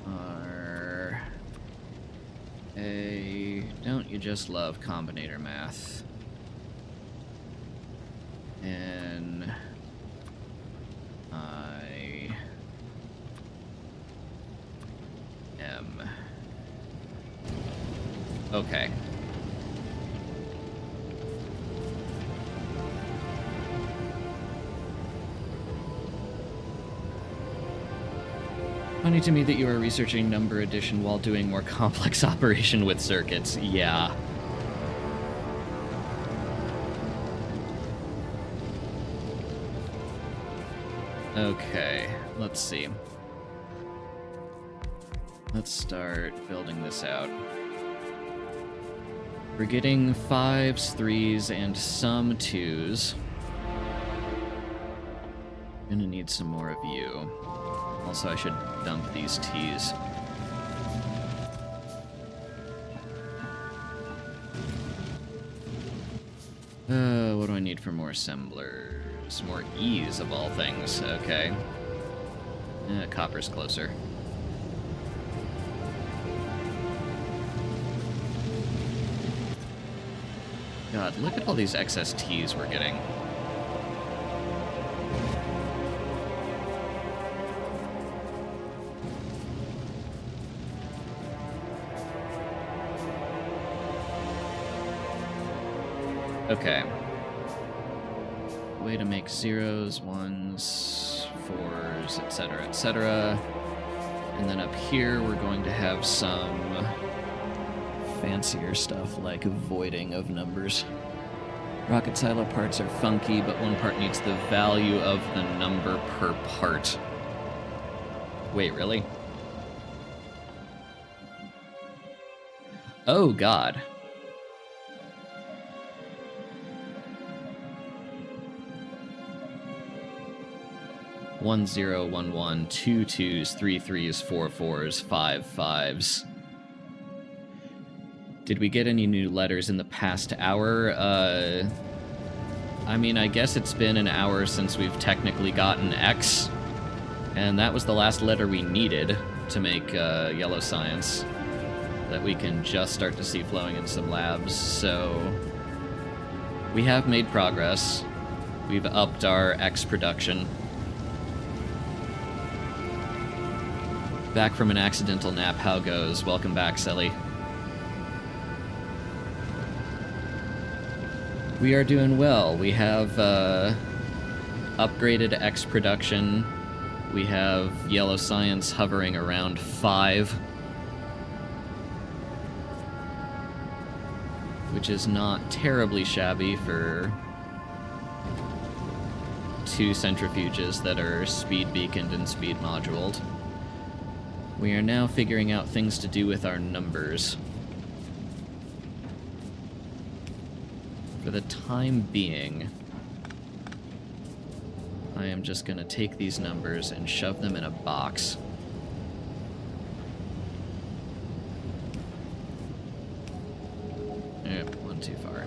are a... Don't you just love combinator math? And... Okay. Funny to me that you are researching number addition while doing more complex operation with circuits. Yeah. Okay, let's see. Let's start building this out. We're getting 5s, 3s, and some 2s. Gonna need some more of you. Also, I should dump these T's. What do I need for more assemblers? More E's, of all things. Okay. Copper's closer. God, look at all these excess T's we're getting. Okay. Way to make 0s, 1s, 4s, etc., etc. And then up here, we're going to have some fancier stuff like voiding of numbers. Rocket silo parts are funky, but one part needs the value of the number per part. Wait, really? Oh, God. One zero, 1 1, 2 2s, 3 3s, 4 4s, 5 5s. Did we get any new letters in the past hour? I mean, I guess it's been an hour since we've technically gotten X, and that was the last letter we needed to make yellow science that we can just start to see flowing in some labs, so we have made progress. We've upped our X production. Back from an accidental nap, how goes? Welcome back, Selly. We are doing well. We have upgraded X production. We have yellow science hovering around 5. Which is not terribly shabby for 2 centrifuges that are speed beaconed and speed moduled. We are now figuring out things to do with our numbers. For the time being, I am just going to take these numbers and shove them in a box. One too far.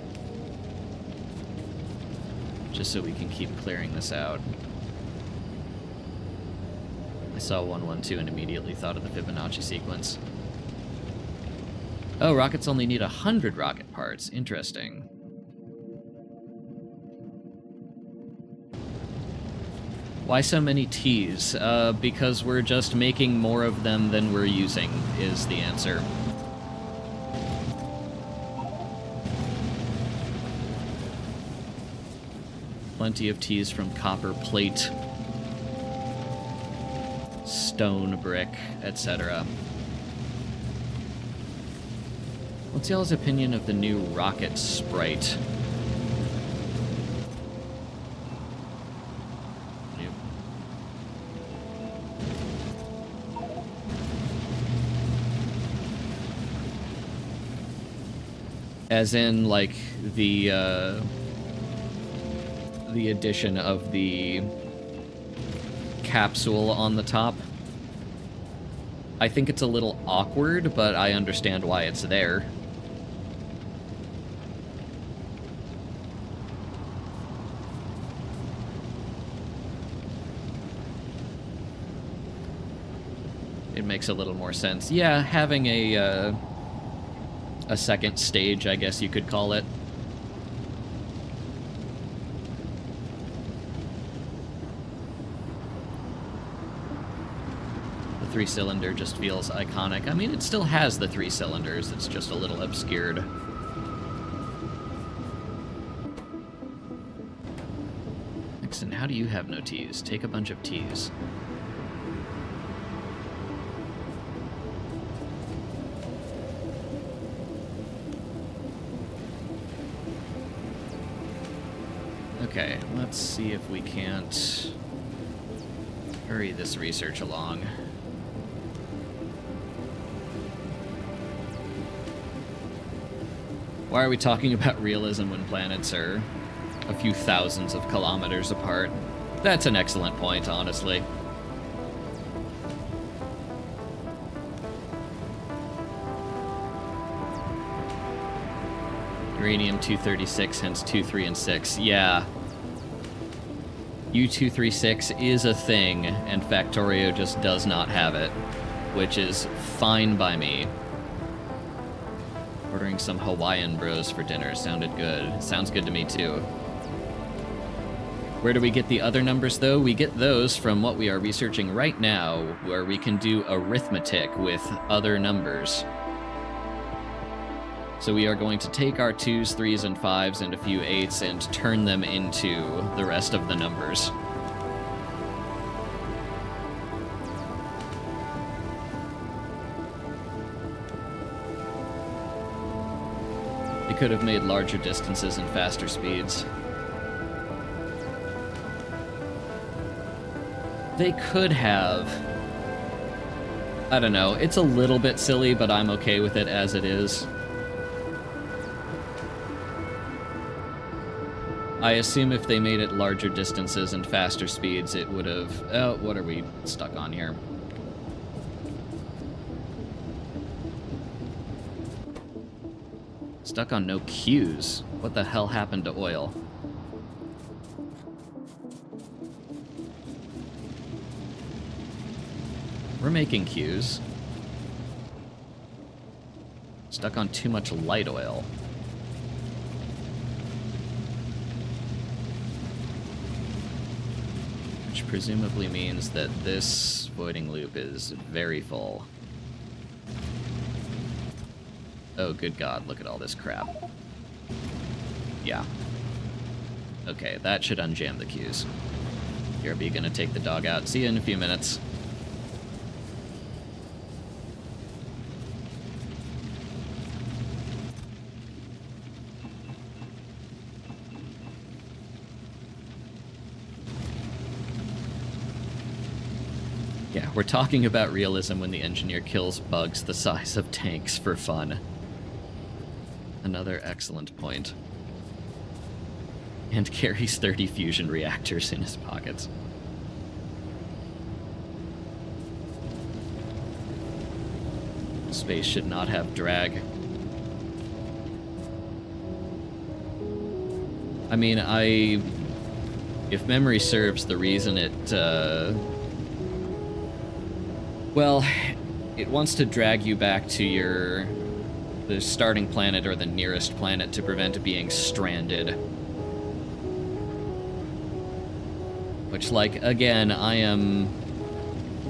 Just so we can keep clearing this out. I saw 112 and immediately thought of the Fibonacci sequence. Oh, rockets only need 100 rocket parts. Interesting. Why so many T's? Because we're just making more of them than we're using, is the answer. Plenty of T's from copper plate, stone brick, etc. What's y'all's opinion of the new rocket sprite? As in, like, the addition of the capsule on the top. I think it's a little awkward, but I understand why it's there. It makes a little more sense. Yeah, having a second stage, I guess you could call it. The 3-cylinder just feels iconic. I mean, it still has the 3 cylinders, it's just a little obscured. Nixon, how do you have no T's? Take a bunch of T's. Okay, let's see if we can't hurry this research along. Why are we talking about realism when planets are a few thousands of kilometers apart? That's an excellent point, honestly. Uranium-236, hence 2, 3, and 6. Yeah. U-236 is a thing, and Factorio just does not have it, which is fine by me. Ordering some Hawaiian bros for dinner sounded good. Sounds good to me, too. Where do we get the other numbers, though? We get those from what we are researching right now, where we can do arithmetic with other numbers. So we are going to take our 2s, 3s, and 5s and a few 8s and turn them into the rest of the numbers. They could have made larger distances and faster speeds. They could have. I don't know. It's a little bit silly, but I'm okay with it as it is. I assume if they made it larger distances and faster speeds, it would have... Oh, what are we stuck on here? Stuck on no Qs. What the hell happened to oil? We're making Qs. Stuck on too much light oil. Which presumably means that this voiding loop is very full. Oh, good God, look at all this crap. Yeah. Okay, that should unjam the queues. BRB gonna take the dog out. See you in a few minutes. Yeah, we're talking about realism when the engineer kills bugs the size of tanks for fun. Another excellent point. And carries 30 fusion reactors in his pockets. Space should not have drag. I mean, if memory serves, the reason it, well, it wants to drag you back to the starting planet or the nearest planet to prevent being stranded. Which, like, again, I am,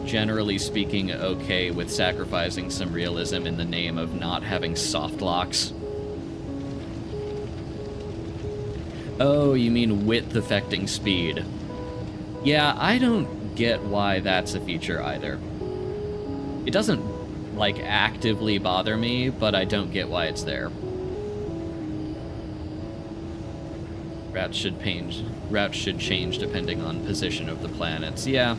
generally speaking, okay with sacrificing some realism in the name of not having soft locks. Oh, you mean width affecting speed. Yeah, I don't get why that's a feature either. It doesn't, like, actively bother me, but I don't get why it's there. Routes should change depending on position of the planets. Yeah.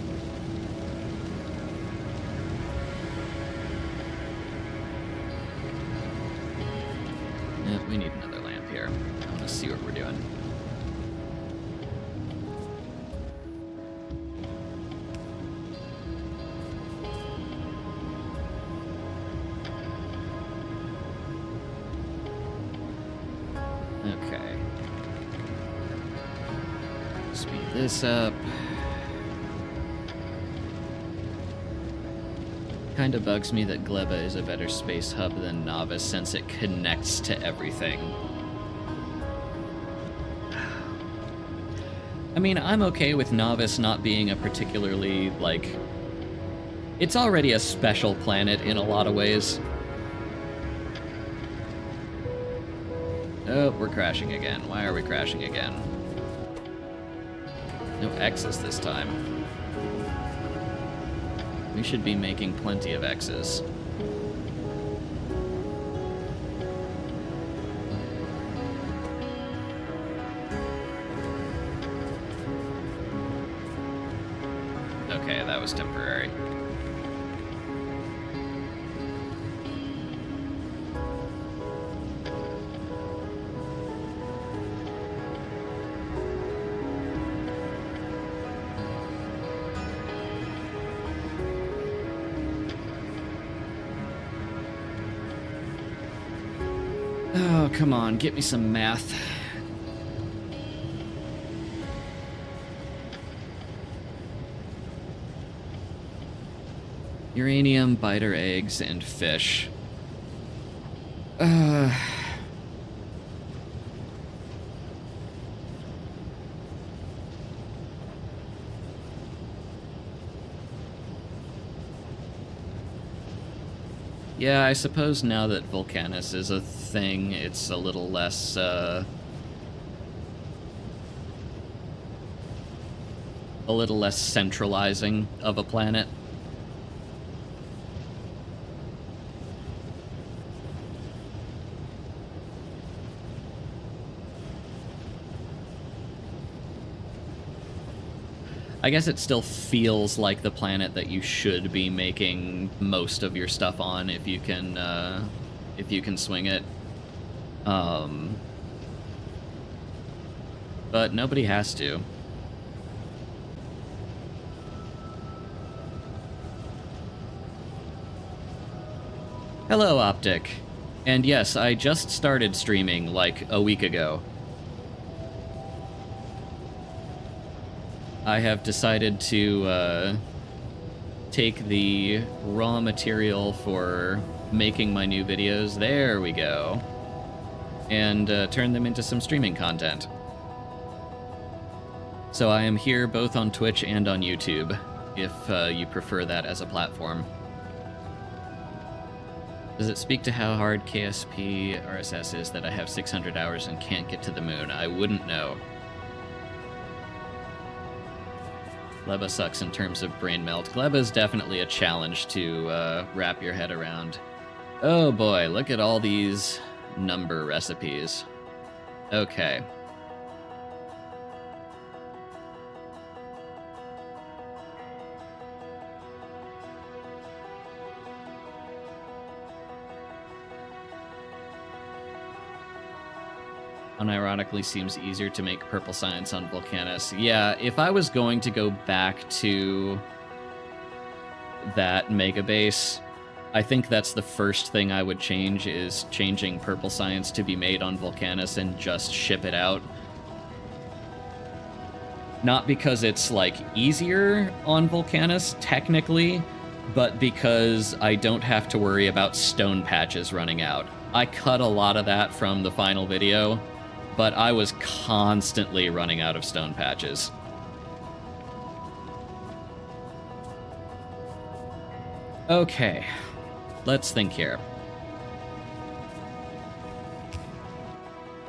Yeah, we need another lamp here. I want to see what we're doing. Okay. Speed this up. Kinda bugs me that Gleba is a better space hub than Novice since it connects to everything. I mean, I'm okay with Novice not being a particularly, like... It's already a special planet in a lot of ways. Oh, we're crashing again. Why are we crashing again? No X's this time. We should be making plenty of X's. Okay, that was temporary. Oh, come on, get me some math. Uranium, biter eggs, and fish. Yeah, I suppose now that Vulcanus is a thing, it's a little less, a little less centralizing of a planet. I guess it still feels like the planet that you should be making most of your stuff on if you can swing it. But nobody has to. Hello, Optic. And yes, I just started streaming like a week ago. I have decided to take the raw material for making my new videos, there we go, and turn them into some streaming content. So I am here both on Twitch and on YouTube, if you prefer that as a platform. Does it speak to how hard KSP RSS is that I have 600 hours and can't get to the moon? I wouldn't know. Gleba sucks in terms of brain melt. Gleba is definitely a challenge to wrap your head around. Oh boy, look at all these number recipes. Okay. unironically seems easier to make purple science on Volcanus. Yeah, if I was going to go back to that mega base, I think that's the first thing I would change, is changing purple science to be made on Volcanus and just ship it out. Not because it's, like, easier on Volcanus, technically, but because I don't have to worry about stone patches running out. I cut a lot of that from the final video, but I was constantly running out of stone patches. Okay, let's think here.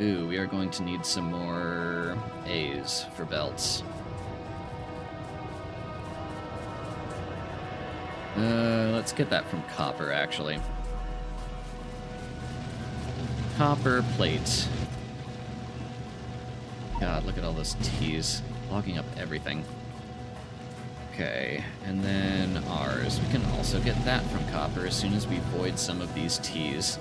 Ooh, we are going to need some more A's for belts. Let's get that from copper, actually. Copper plate. God, look at all those T's. Logging up everything. Okay, and then ours. We can also get that from copper as soon as we void some of these T's.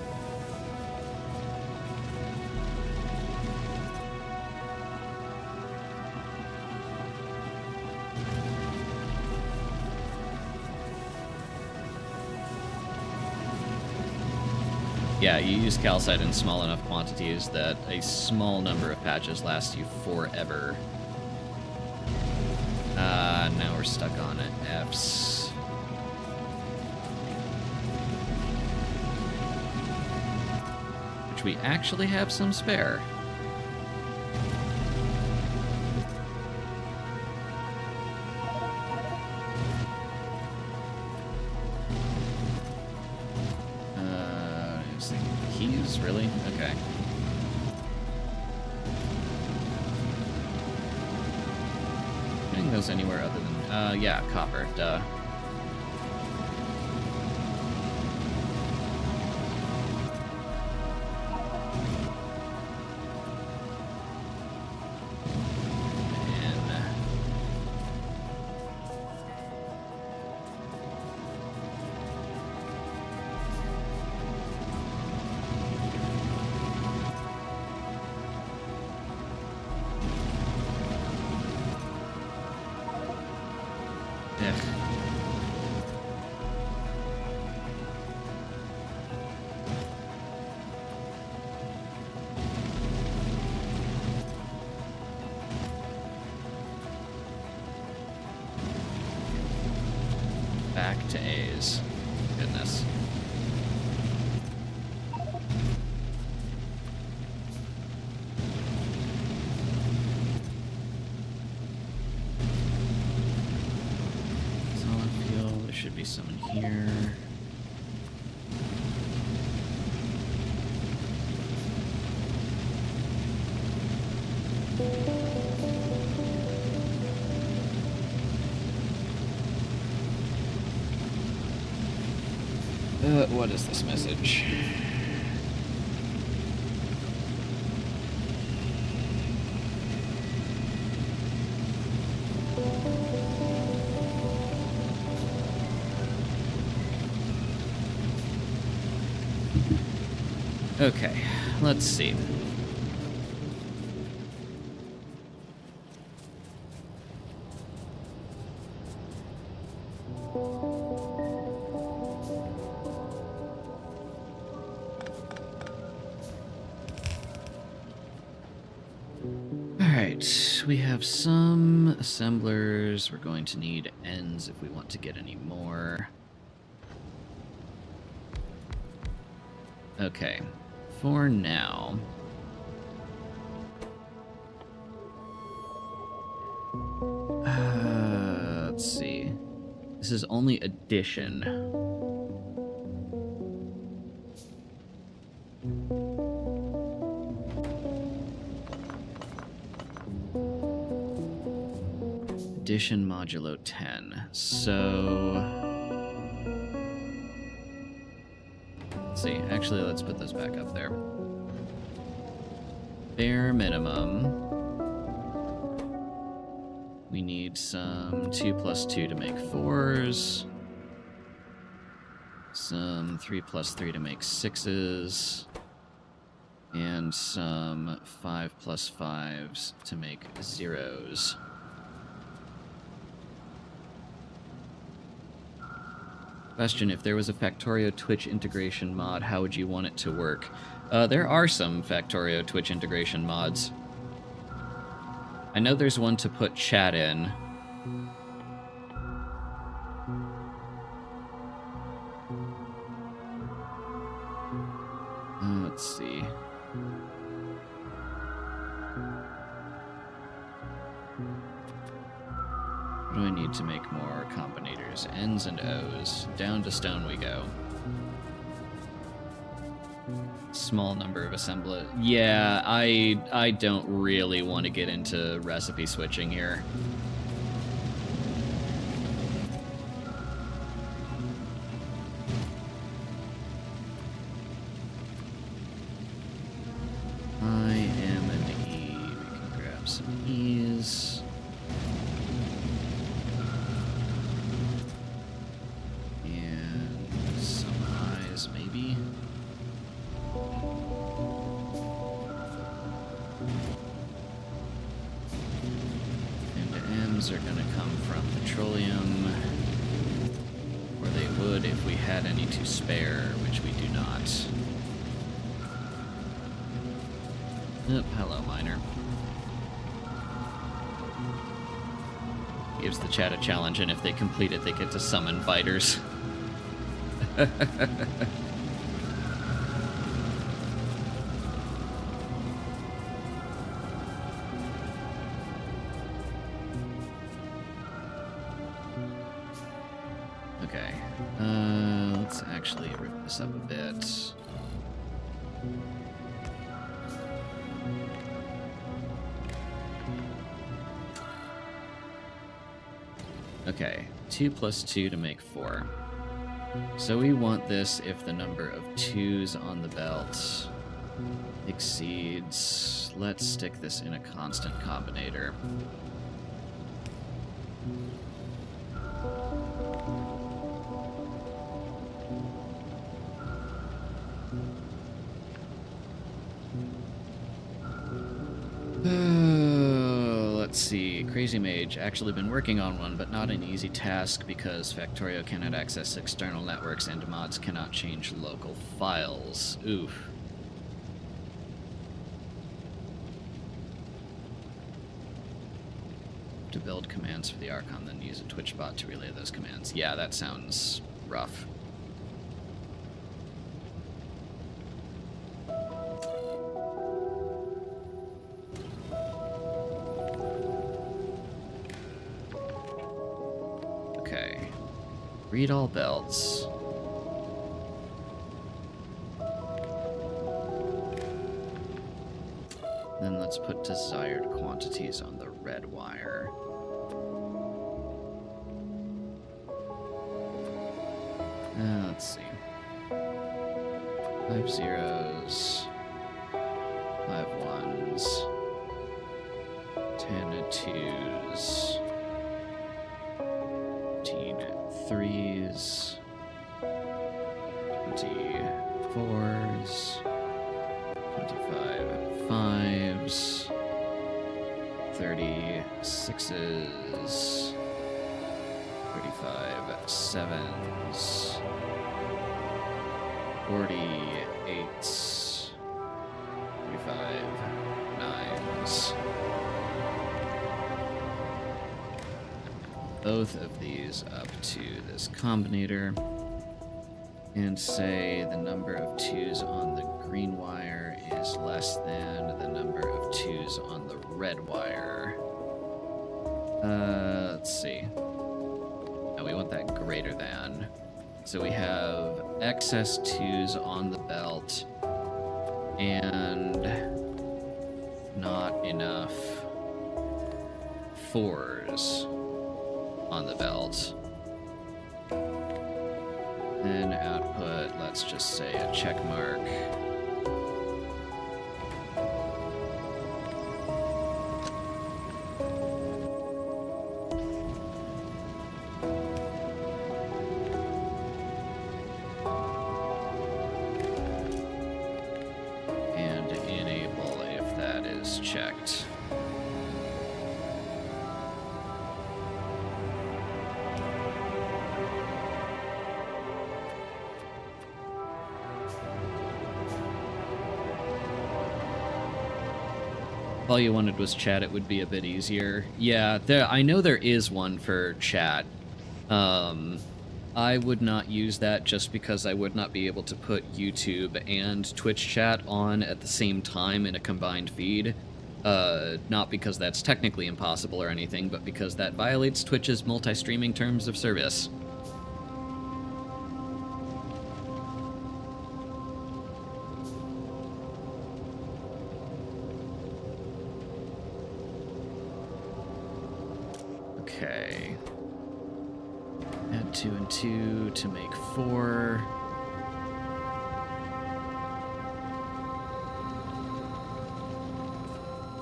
Yeah, you use calcite in small enough quantities that a small number of patches last you forever. Now we're stuck on F's. Which we actually have some spare. Keys, really? Okay. Putting those anywhere other than, yeah, copper, duh. Back to A's. Goodness. Solid fuel. There should be some in here. What is this message? Okay, let's see. We have some assemblers. We're going to need ends if we want to get any more. Okay, for now. Let's see. This is only addition. Addition modulo 10. So let's see. Actually, let's put those back up there. Bare minimum. We need some 2 plus 2 to make 4s. Some 3 plus 3 to make 6s. And some 5+5s to make 0s. Question, if there was a Factorio Twitch integration mod, how would you want it to work? There are some Factorio Twitch integration mods. I know there's one to put chat in. Let's see. What do I need to make more combinators? N's and O's. Down to stone we go. Small number of assemblers. Yeah, I don't really want to get into recipe switching here. I am an E. We can grab some E's. And some I's, maybe. And M's are going to come from petroleum, or they would if we had any to spare, which we do not. Oh, hello, miner. Gives the chat a challenge, and if they complete it, they get to summon fighters. Okay, let's actually rip this up a bit. Okay, 2 plus 2 to make 4. So we want this if the number of 2's on the belt exceeds... Let's stick this in a constant combinator. Let's see. Crazy Mage. Actually been working on one, but not an easy task because Factorio cannot access external networks and mods cannot change local files. Oof. To build commands for the Archon, then use a Twitch bot to relay those commands. Yeah, that sounds rough. Okay. Read all belts. Then let's put desired quantities on the red wire. Let's see. 5 zeros, 5 ones, 10 twos, 15 threes, 20 fours, 25 fives, 30 sixes, 35 sevens, 40 eights, 35 nines. Both of these up to this combinator, and say the number of 2's on the green wire is less than the number of 2's on the red wire. Let's see. No, we want that greater than. So we have excess 2's on the belt and not enough 4's on the belt. Then output, let's just say a check mark. And If all you wanted was chat, it would be a bit easier. Yeah, I know there is one for chat. I would not use that just because I would not be able to put YouTube and Twitch chat on at the same time in a combined feed. Not because that's technically impossible or anything, but because that violates Twitch's multi-streaming terms of service. Okay. Add 2 and 2 to make 4.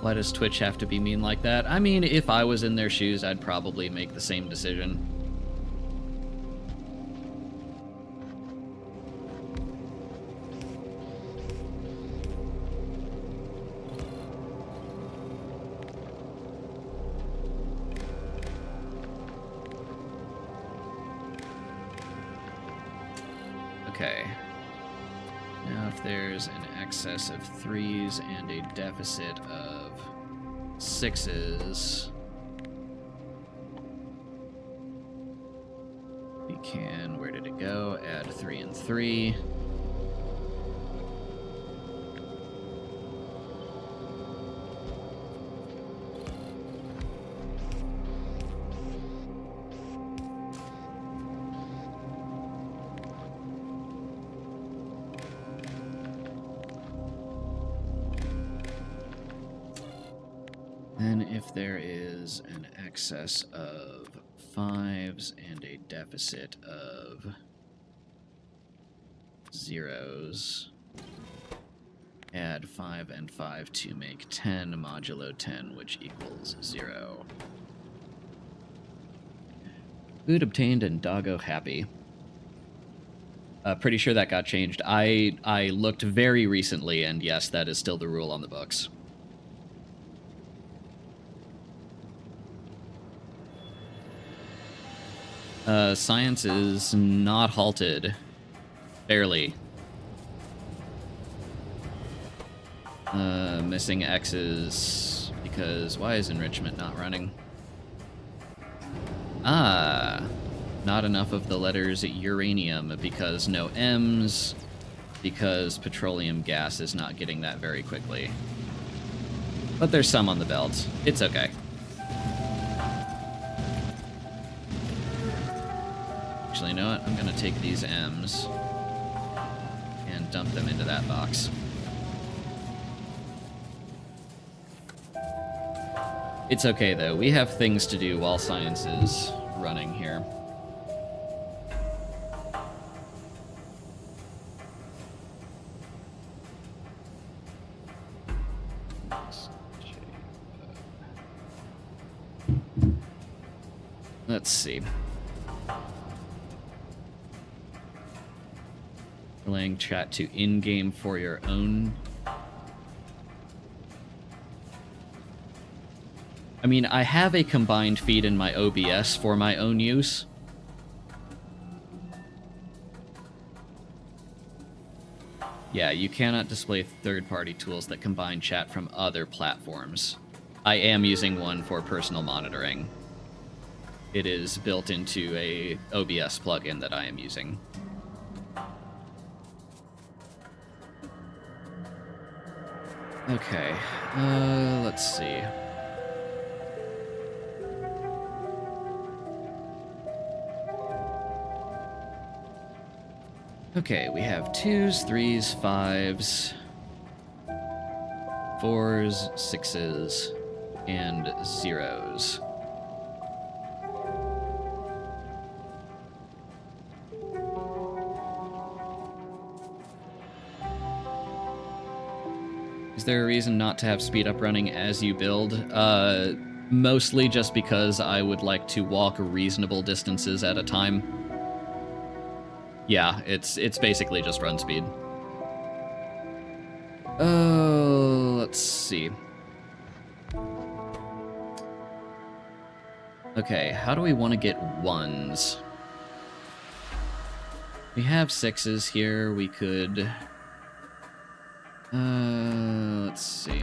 Why does Twitch have to be mean like that? I mean, if I was in their shoes, I'd probably make the same decision. Okay. Now if there's an excess of 3s and a deficit of 6s, we can, where did it go? Add 3 and 3. Then if there is an excess of 5s and a deficit of 0s, add 5 and 5 to make 10 modulo 10, which equals 0. Food obtained and doggo happy. Pretty sure that got changed. I looked very recently, and yes, that is still the rule on the books. Science is not halted. Barely. Missing X's because why is enrichment not running? Ah, not enough of the letters uranium because no M's, because petroleum gas is not getting that very quickly. But there's some on the belt. It's okay. Actually, you know what? I'm gonna take these M's and dump them into that box. It's okay, though. We have things to do while science is running here. Let's see. Relaying chat to in-game for your own. I mean, I have a combined feed in my OBS for my own use. Yeah, you cannot display third-party tools that combine chat from other platforms. I am using one for personal monitoring. It is built into a OBS plugin that I am using. Okay, let's see. Okay, we have 2s, 3s, 5s, 4s, 6s, and 0s. Is there a reason not to have speed up running as you build? Mostly just because I would like to walk reasonable distances at a time. Yeah, it's basically just run speed. Oh, let's see. Okay, how do we want to get 1s? We have 6s here, we could... let's see.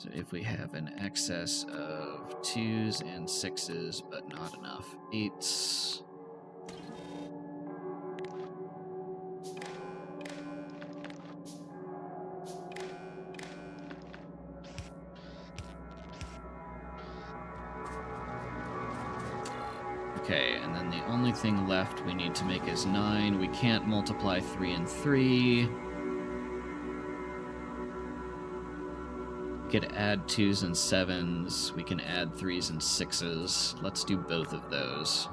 So if we have an excess of 2s and 6s, but not enough 8s... Okay, and then the only thing left we need to make is 9. We can't multiply 3 and 3. We could add 2s and 7s. We can add 3s and 6s. Let's do both of those.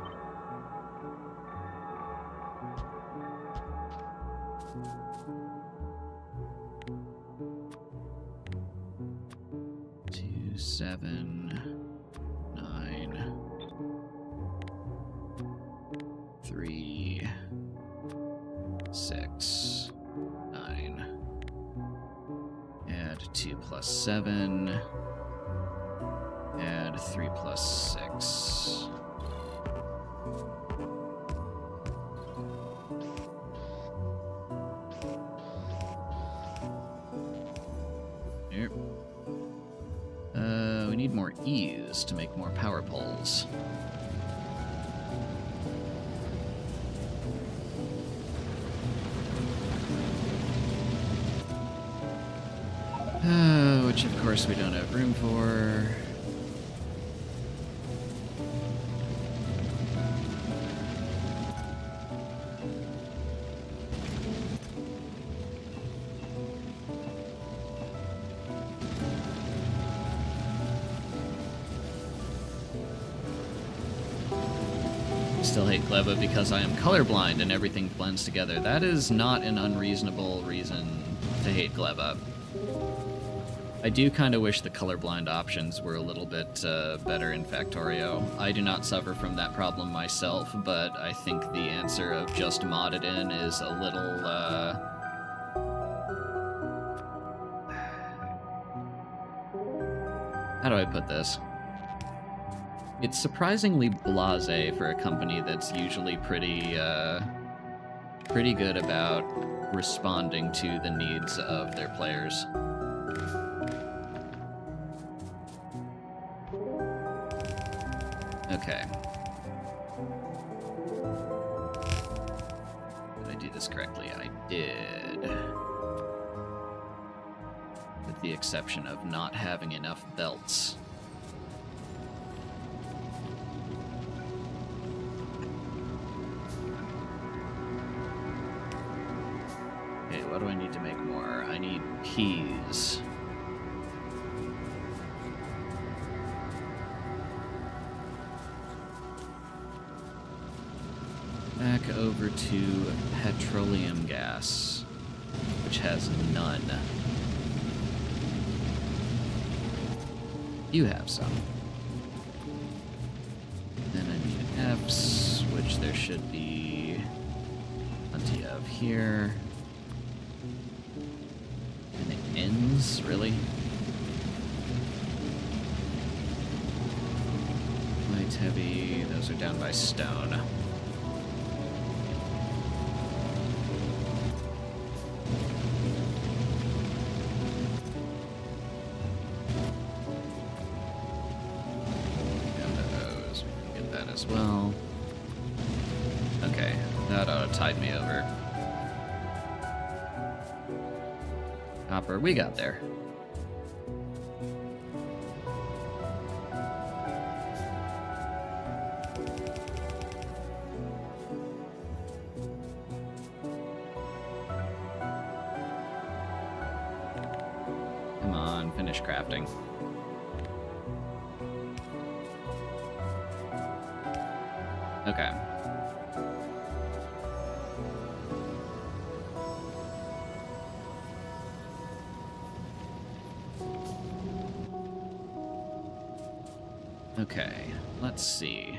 Two, 7, 9, 3, 6, 9. Add 2 plus 7. Add 3 plus 6. Here. We need more E's to make more power poles. Which of course we don't have room for. Still hate Gleba because I am colorblind and everything blends together. That is not an unreasonable reason to hate Gleba. I do kind of wish the colorblind options were a little bit better in Factorio. I do not suffer from that problem myself, but I think the answer of just mod it in is a little, how do I put this? It's surprisingly blasé for a company that's usually pretty good about responding to the needs of their players. Okay. Did I do this correctly? I did. With the exception of not having enough belts. Okay, what do I need to make more? I need peas. Back over to petroleum gas, which has none. You have some. Then I need F's, which there should be plenty of here. And N's, really? Light, heavy, those are down by stone. As well. Okay, that ought to tide me over. Copper, we got there. Come on, finish crafting. Okay. Okay, let's see.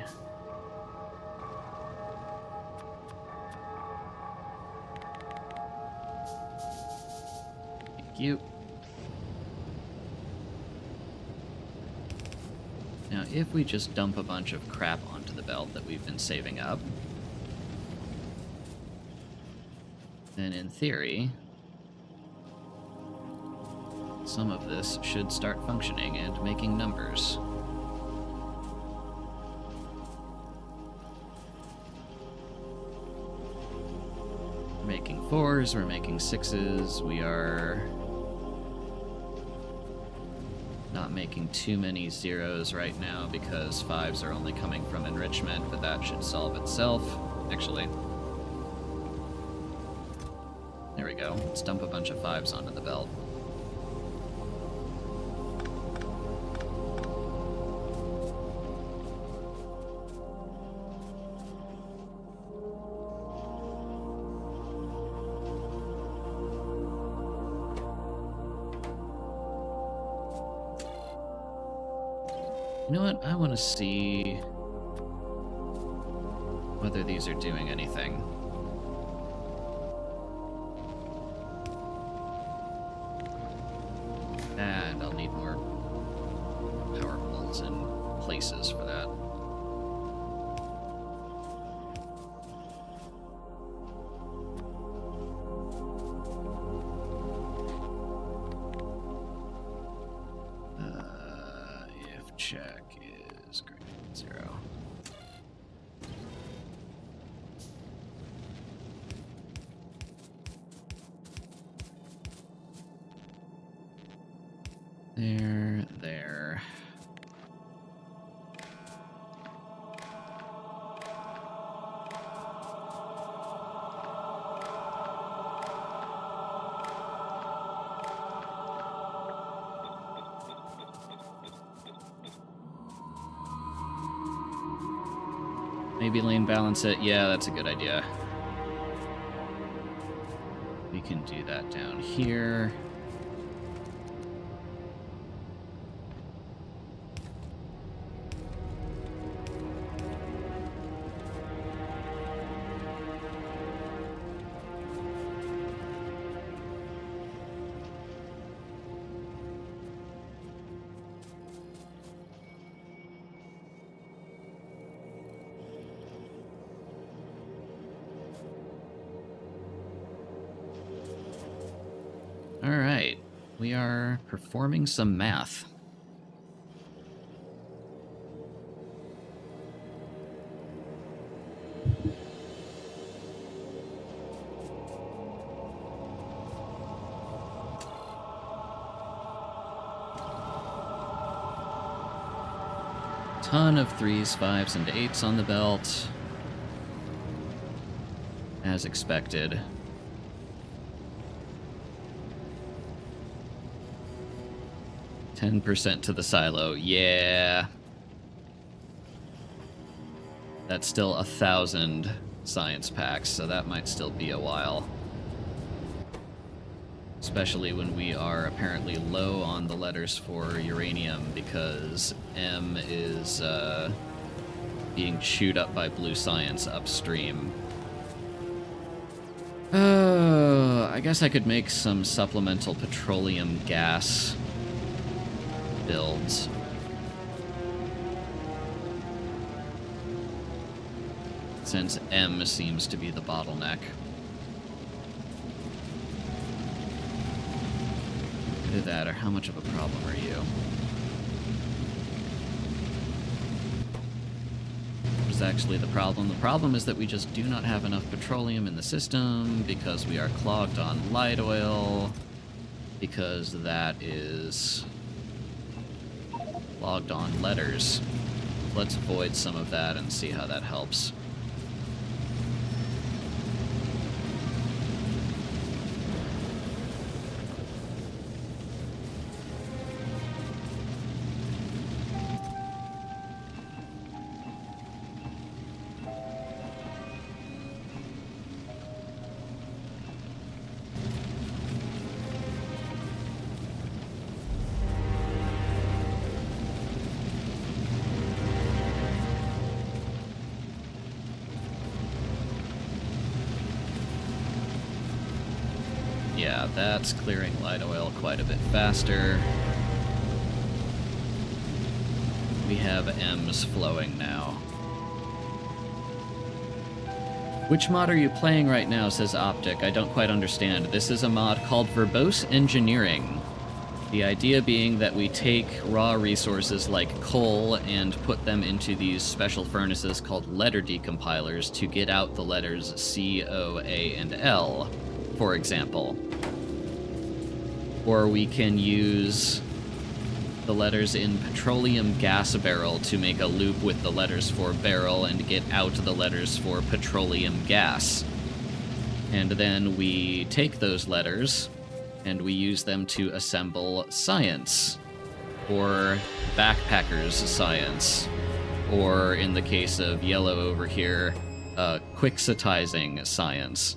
Thank you. Now, if we just dump a bunch of crap onto the belt that we've been saving up, then in theory, some of this should start functioning and making numbers. We're making 4s, we're making 6s, we are not making too many 0s right now because 5s are only coming from enrichment, but that should solve itself. Actually, there we go. Let's dump a bunch of 5s onto the belt. You know what? I want to see whether these are doing anything. And I'll need more power poles in places for that. If check is greater than 0. There. Maybe lane balance it. Yeah, that's a good idea. We can do that down here. All right, we are performing some math. Ton of 3s, 5s, and 8s on the belt, as expected. %10 to the silo, yeah. That's still 1,000 science packs, so that might still be a while. Especially when we are apparently low on the letters for uranium because M is being chewed up by blue science upstream. I guess I could make some supplemental petroleum gas builds. Since M seems to be the bottleneck. Either that, or how much of a problem are you? What is actually the problem? The problem is that we just do not have enough petroleum in the system because we are clogged on light oil, because that is logged on letters. Let's void some of that and see how that helps. Yeah, that's clearing light oil quite a bit faster. We have M's flowing now. Which mod are you playing right now, says Optic. I don't quite understand. This is a mod called Verbose Engineering. The idea being that we take raw resources like coal and put them into these special furnaces called letter decompilers to get out the letters C, O, A, and L, for example. Or we can use the letters in petroleum gas barrel to make a loop with the letters for barrel and get out the letters for petroleum gas. And then we take those letters and we use them to assemble science, or backpackers science, or in the case of yellow over here, quixotizing science.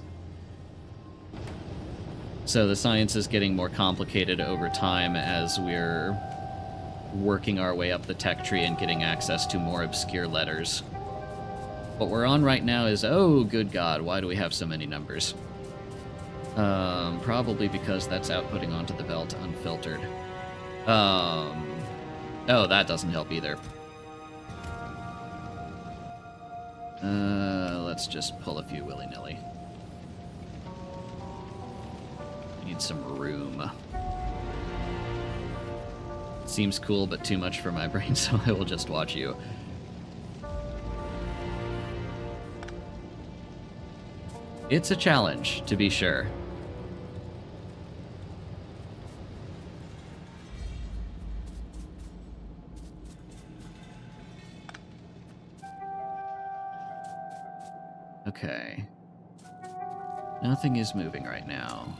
So the science is getting more complicated over time as we're working our way up the tech tree and getting access to more obscure letters. What we're on right now is, oh good god, why do we have so many numbers? Probably because that's outputting onto the belt unfiltered. Oh, that doesn't help either. Let's just pull a few willy-nilly. Need some room. Seems cool, but too much for my brain, so I will just watch you. It's a challenge, to be sure. Okay. Nothing is moving right now.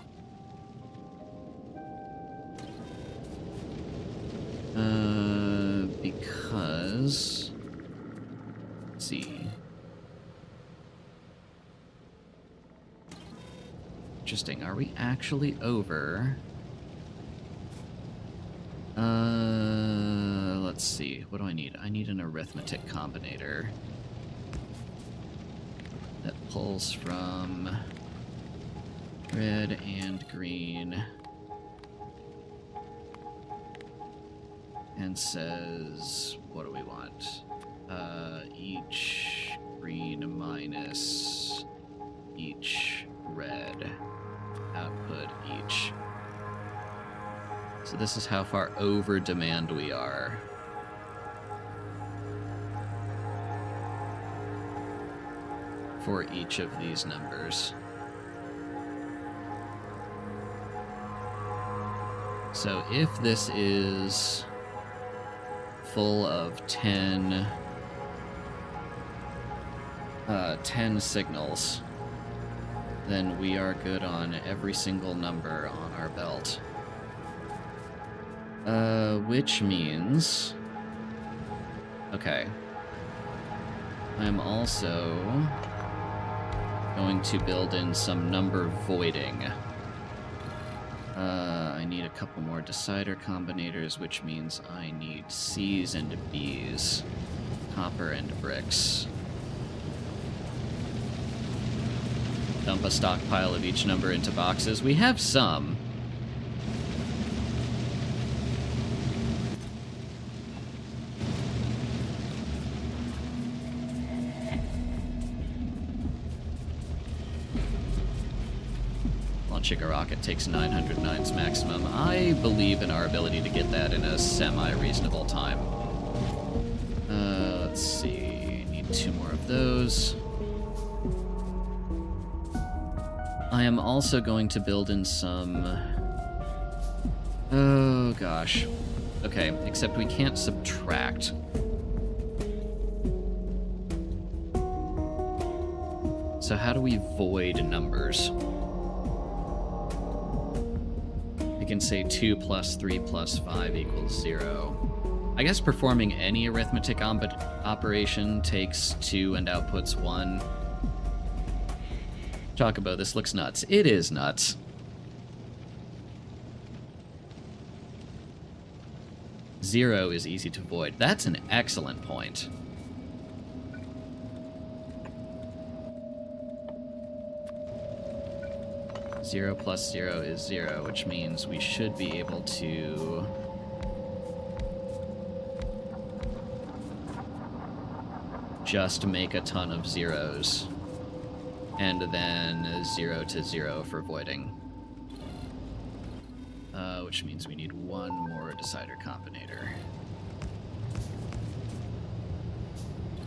Because... Let's see. Interesting. Are we actually over? Let's see. What do I need? I need an arithmetic combinator that pulls from red and green and says, what do we want? Each green minus each red. Output each. So this is how far over demand we are. For each of these numbers. So if this is full of 10 signals, then we are good on every single number on our belt. Which means... Okay. I'm also going to build in some number voiding. I need a couple more decider combinators, which means I need C's and B's, copper and bricks. Dump a stockpile of each number into boxes. We have some. Launching a rocket takes 909's maximum. I believe in our ability to get that in a semi-reasonable time. Let's see. Need 2 more of those. I am also going to build in some... Oh, gosh. Okay, except we can't subtract. So how do we void numbers? We can say 2 plus 3 plus 5 equals 0. I guess performing any arithmetic operation takes 2 and outputs 1. Chocobo, this looks nuts. It is nuts. Zero is easy to void. That's an excellent point. Zero plus 0 is 0, which means we should be able to... just make a ton of zeros. And then 0 to 0 for voiding. which means we need one more decider combinator.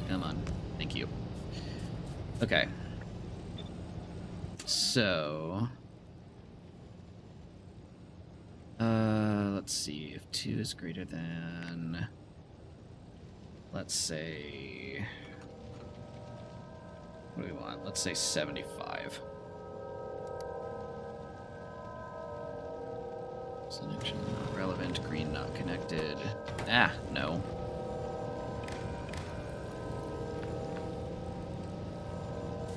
Come on. Thank you. Okay. So... let's see. If 2 is greater than... Let's say... What do we want? Let's say 75. Selection not relevant. Green not connected. Ah, no.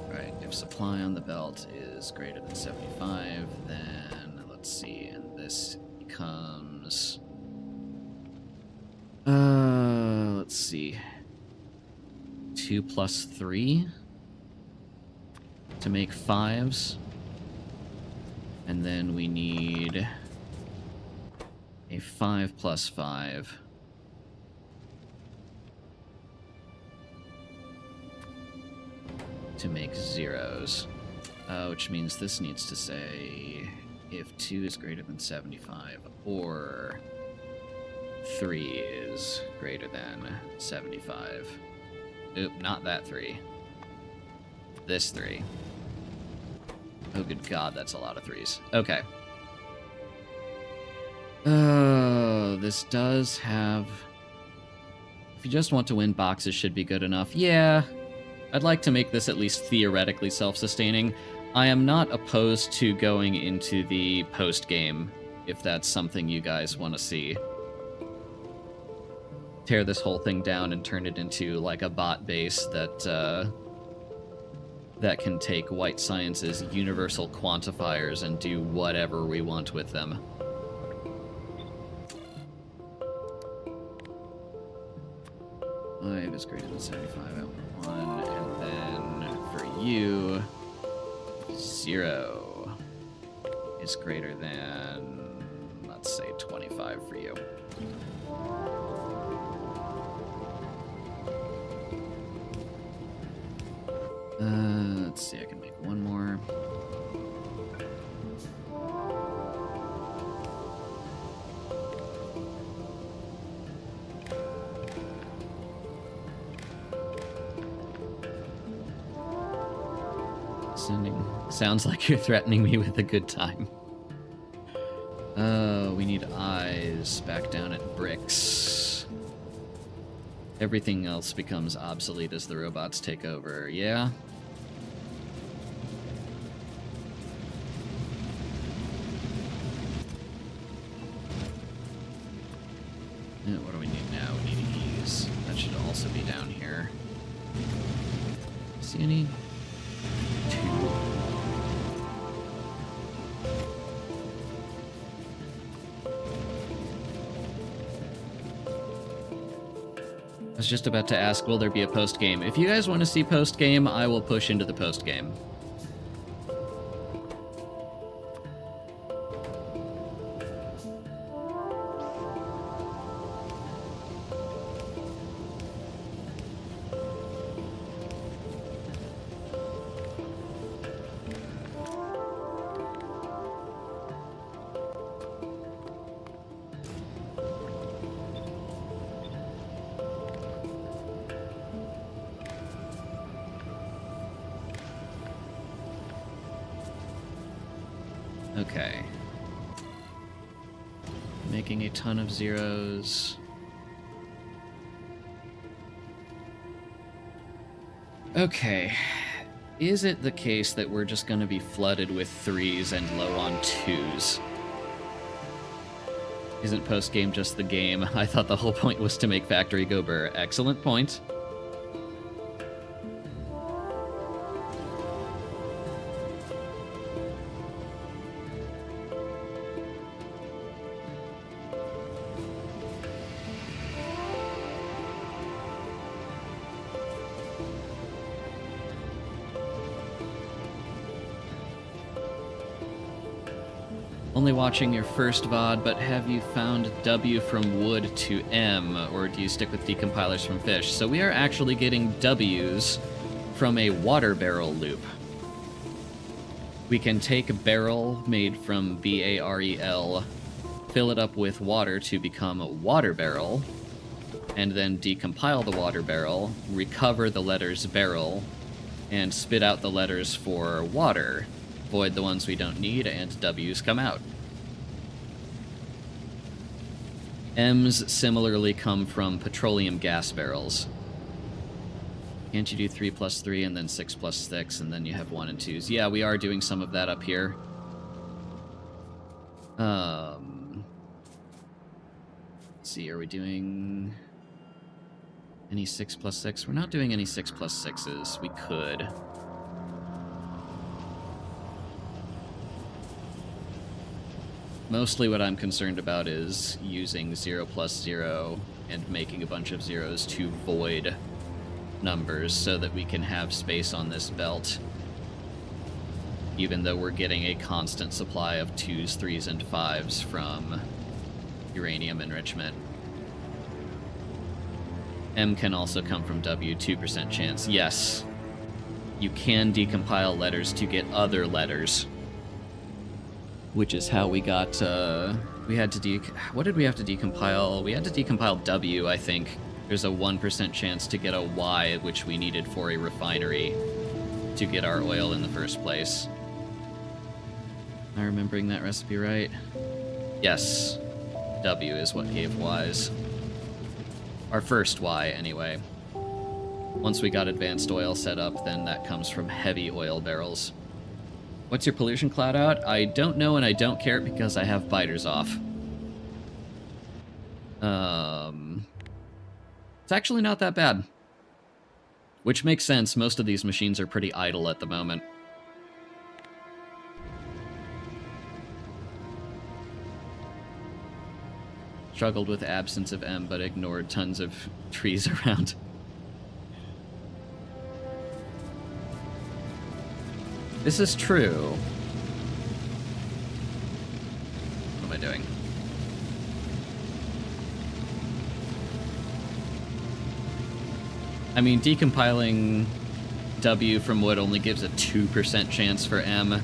Right, if supply on the belt is greater than 75, then let's see, and this becomes... let's see. 2 plus 3 to make 5s. And then we need a 5 plus 5. To make 0s. Which means this needs to say if 2 is greater than 75 or 3 is greater than 75. Oop, not that 3. This 3. Oh, good God, that's a lot of 3s. Okay. This does have... If you just want to win, boxes should be good enough. Yeah, I'd like to make this at least theoretically self-sustaining. I am not opposed to going into the post-game, if that's something you guys want to see. Tear this whole thing down and turn it into, like, a bot base that, that can take White Science's universal quantifiers and do whatever we want with them. Is greater than 75 at 1, and then for you, 0 is greater than, let's say, 25 for you. Let's see, I can make one more. Sounds like you're threatening me with a good time. We need eyes back down at bricks. Everything else becomes obsolete as the robots take over. Yeah? What do we need now? We need ease. That should also be down here. See any? 2. I was just about to ask, will there be a post-game? If you guys want to see post-game, I will push into the post-game. Okay. Making a ton of 0s. Okay. Is it the case that we're just going to be flooded with 3s and low on 2s? Isn't post-game just the game? I thought the whole point was to make Factory go burr. Excellent point. Only watching your first VOD, but have you found W from wood to M, or do you stick with decompilers from fish? So we are actually getting W's from a water barrel loop. We can take a barrel made from B-A-R-E-L fill it up with water to become a water barrel, and then decompile the water barrel, recover the letters barrel, and spit out the letters for water, void the ones we don't need, and W's come out. M's similarly come from petroleum gas barrels. Can't you do 3 plus 3 and then 6 plus 6, and then you have 1 and 2s? Yeah, we are doing some of that up here. Let's see, are we doing any 6 plus 6? We're not doing any 6 plus 6s. We could. Mostly what I'm concerned about is using 0 plus 0 and making a bunch of zeros to void numbers so that we can have space on this belt, even though we're getting a constant supply of 2s, 3s, and 5s from uranium enrichment. M can also come from W, 2% chance. Yes, you can decompile letters to get other letters, which is how we got, we had to what did we have to decompile? We had to decompile W, I think. There's a 1% chance to get a Y, which we needed for a refinery to get our oil in the first place. Am I remembering that recipe right? Yes. W is what gave Ys. Our first Y, anyway. Once we got advanced oil set up, then that comes from heavy oil barrels. What's your pollution cloud out? I don't know, and I don't care because I have biters off. It's actually not that bad. Which makes sense. Most of these machines are pretty idle at the moment. Struggled with absence of M, but ignored tons of trees around. This is true. What am I doing? I mean, decompiling W from wood only gives a 2% chance for M.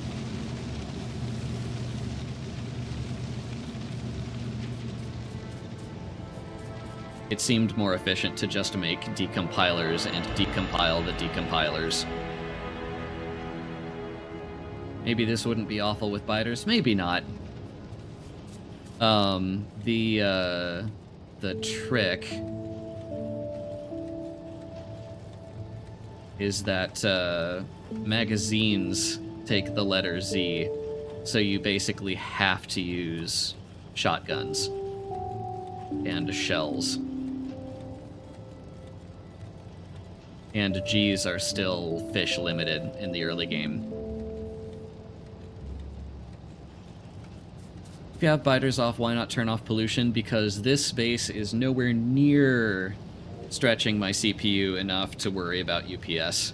It seemed more efficient to just make decompilers and decompile the decompilers. Maybe this wouldn't be awful with biters. Maybe not. The trick is that magazines take the letter Z, so you basically have to use shotguns and shells. And Gs are still fish limited in the early game. If you have biters off, why not turn off pollution? Because this space is nowhere near stretching my CPU enough to worry about UPS.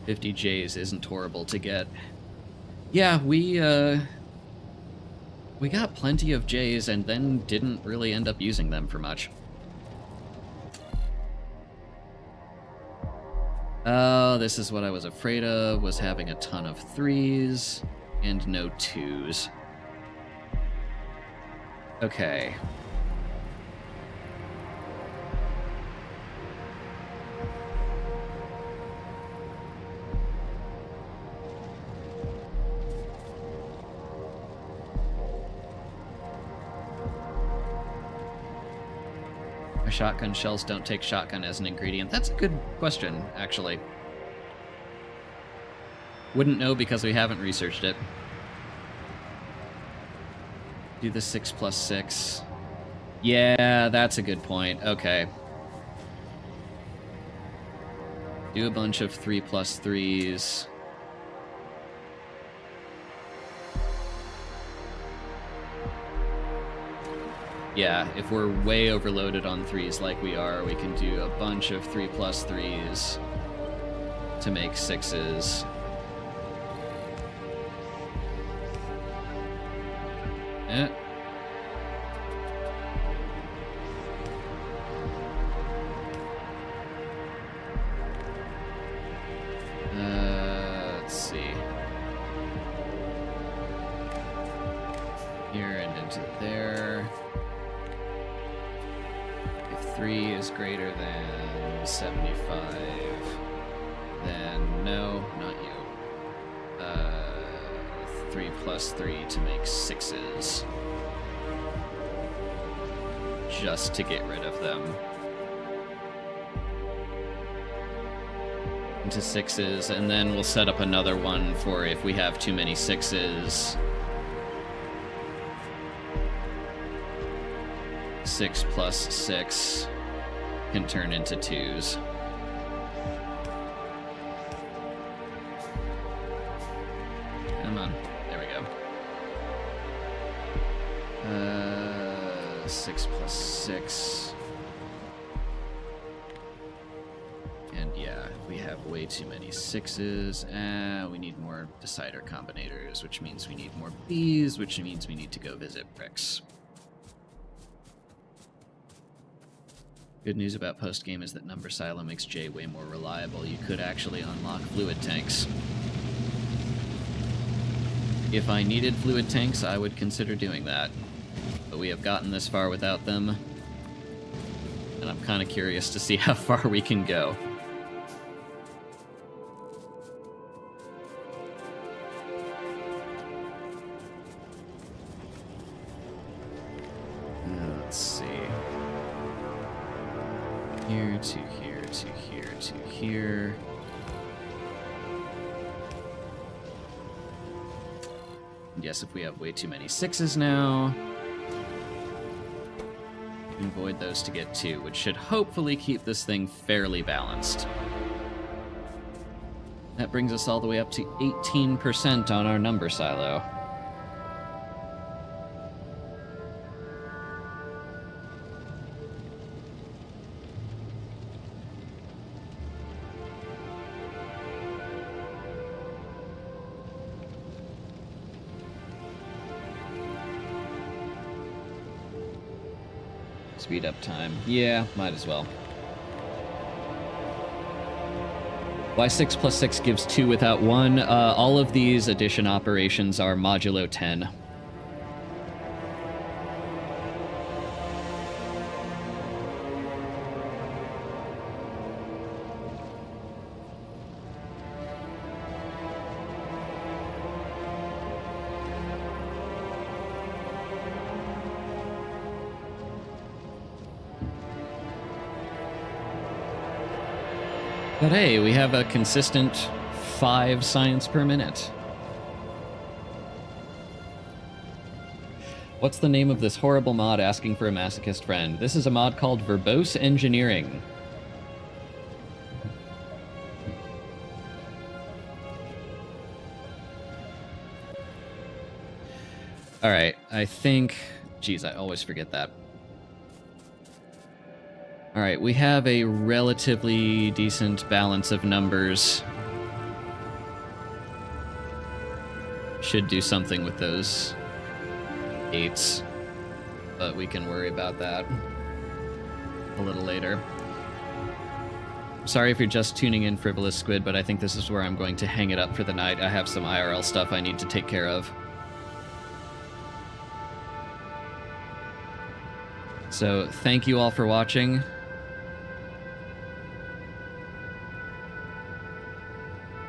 $50Js isn't horrible to get. Yeah, we got plenty of Js and then didn't really end up using them for much. Oh, this is what I was afraid of, was having a ton of 3s and no 2s. Okay. My shotgun shells don't take shotgun as an ingredient. That's a good question, actually. Wouldn't know because we haven't researched it. Do the 6 plus 6. Yeah, that's a good point. Okay. Do a bunch of 3 plus 3s. Yeah, if we're way overloaded on 3s like we are, we can do a bunch of 3 plus 3s to make 6s. Eh. to there. If 3 is greater than 75, then no, not you. 3 plus 3 to make 6s. Just to get rid of them. Into 6s, and then we'll set up another one for if we have too many 6s. 6 plus 6 can turn into 2s. Come on. There we go. 6 plus 6. And yeah, if we have way too many 6s, we need more decider combinators, which means we need more Bs, which means we need to go visit Bricks. Good news about post-game is that Number Silo makes J way more reliable. You could actually unlock fluid tanks. If I needed fluid tanks, I would consider doing that. But we have gotten this far without them, and I'm kind of curious to see how far we can go. Let's see. Here to here to here to here. And yes, if we have way too many 6s now, we can void those to get 2, which should hopefully keep this thing fairly balanced. That brings us all the way up to 18% on our number silo. Speed up time. Yeah, might as well. Why 6 plus 6 gives 2 without 1? All of these addition operations are modulo 10. But hey, we have a consistent 5 science per minute. What's the name of this horrible mod asking for a masochist friend? This is a mod called Verbose Engineering. Alright, I think... Geez, I always forget that. Alright, we have a relatively decent balance of numbers. Should do something with those 8s, but we can worry about that a little later. Sorry if you're just tuning in, Frivolous Squid, but I think this is where I'm going to hang it up for the night. I have some IRL stuff I need to take care of. So, thank you all for watching.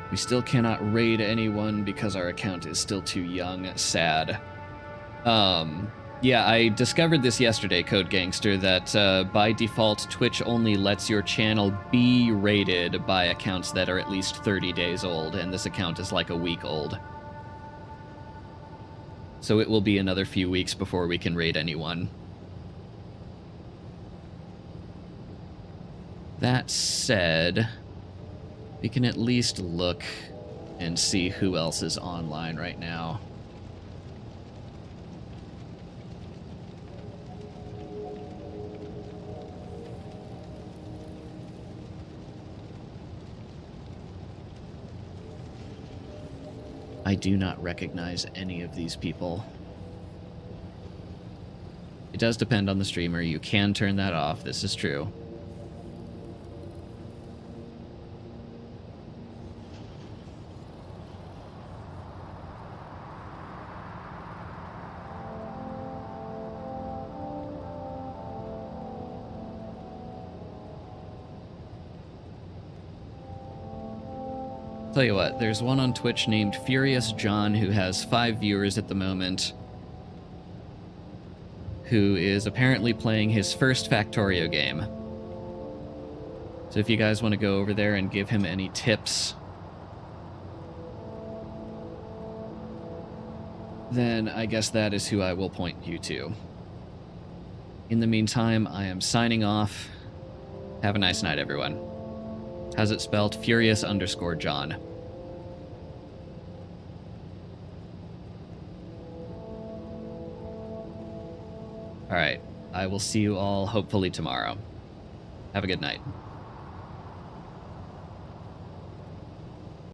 We still cannot raid anyone because our account is still too young. Sad. Yeah, I discovered this yesterday, Code Gangster, that by default, Twitch only lets your channel be raided by accounts that are at least 30 days old, and this account is like a week old. So it will be another few weeks before we can raid anyone. That said, we can at least look and see who else is online right now. I do not recognize any of these people. It does depend on the streamer. You can turn that off. This is true. Tell you what, there's one on Twitch named Furious John who has 5 viewers at the moment, who is apparently playing his first Factorio game. So if you guys want to go over there and give him any tips, then I guess that is who I will point you to. In the meantime, I am signing off. Have a nice night, everyone. How's it spelled? Furious_John. Alright, I will see you all hopefully tomorrow. Have a good night.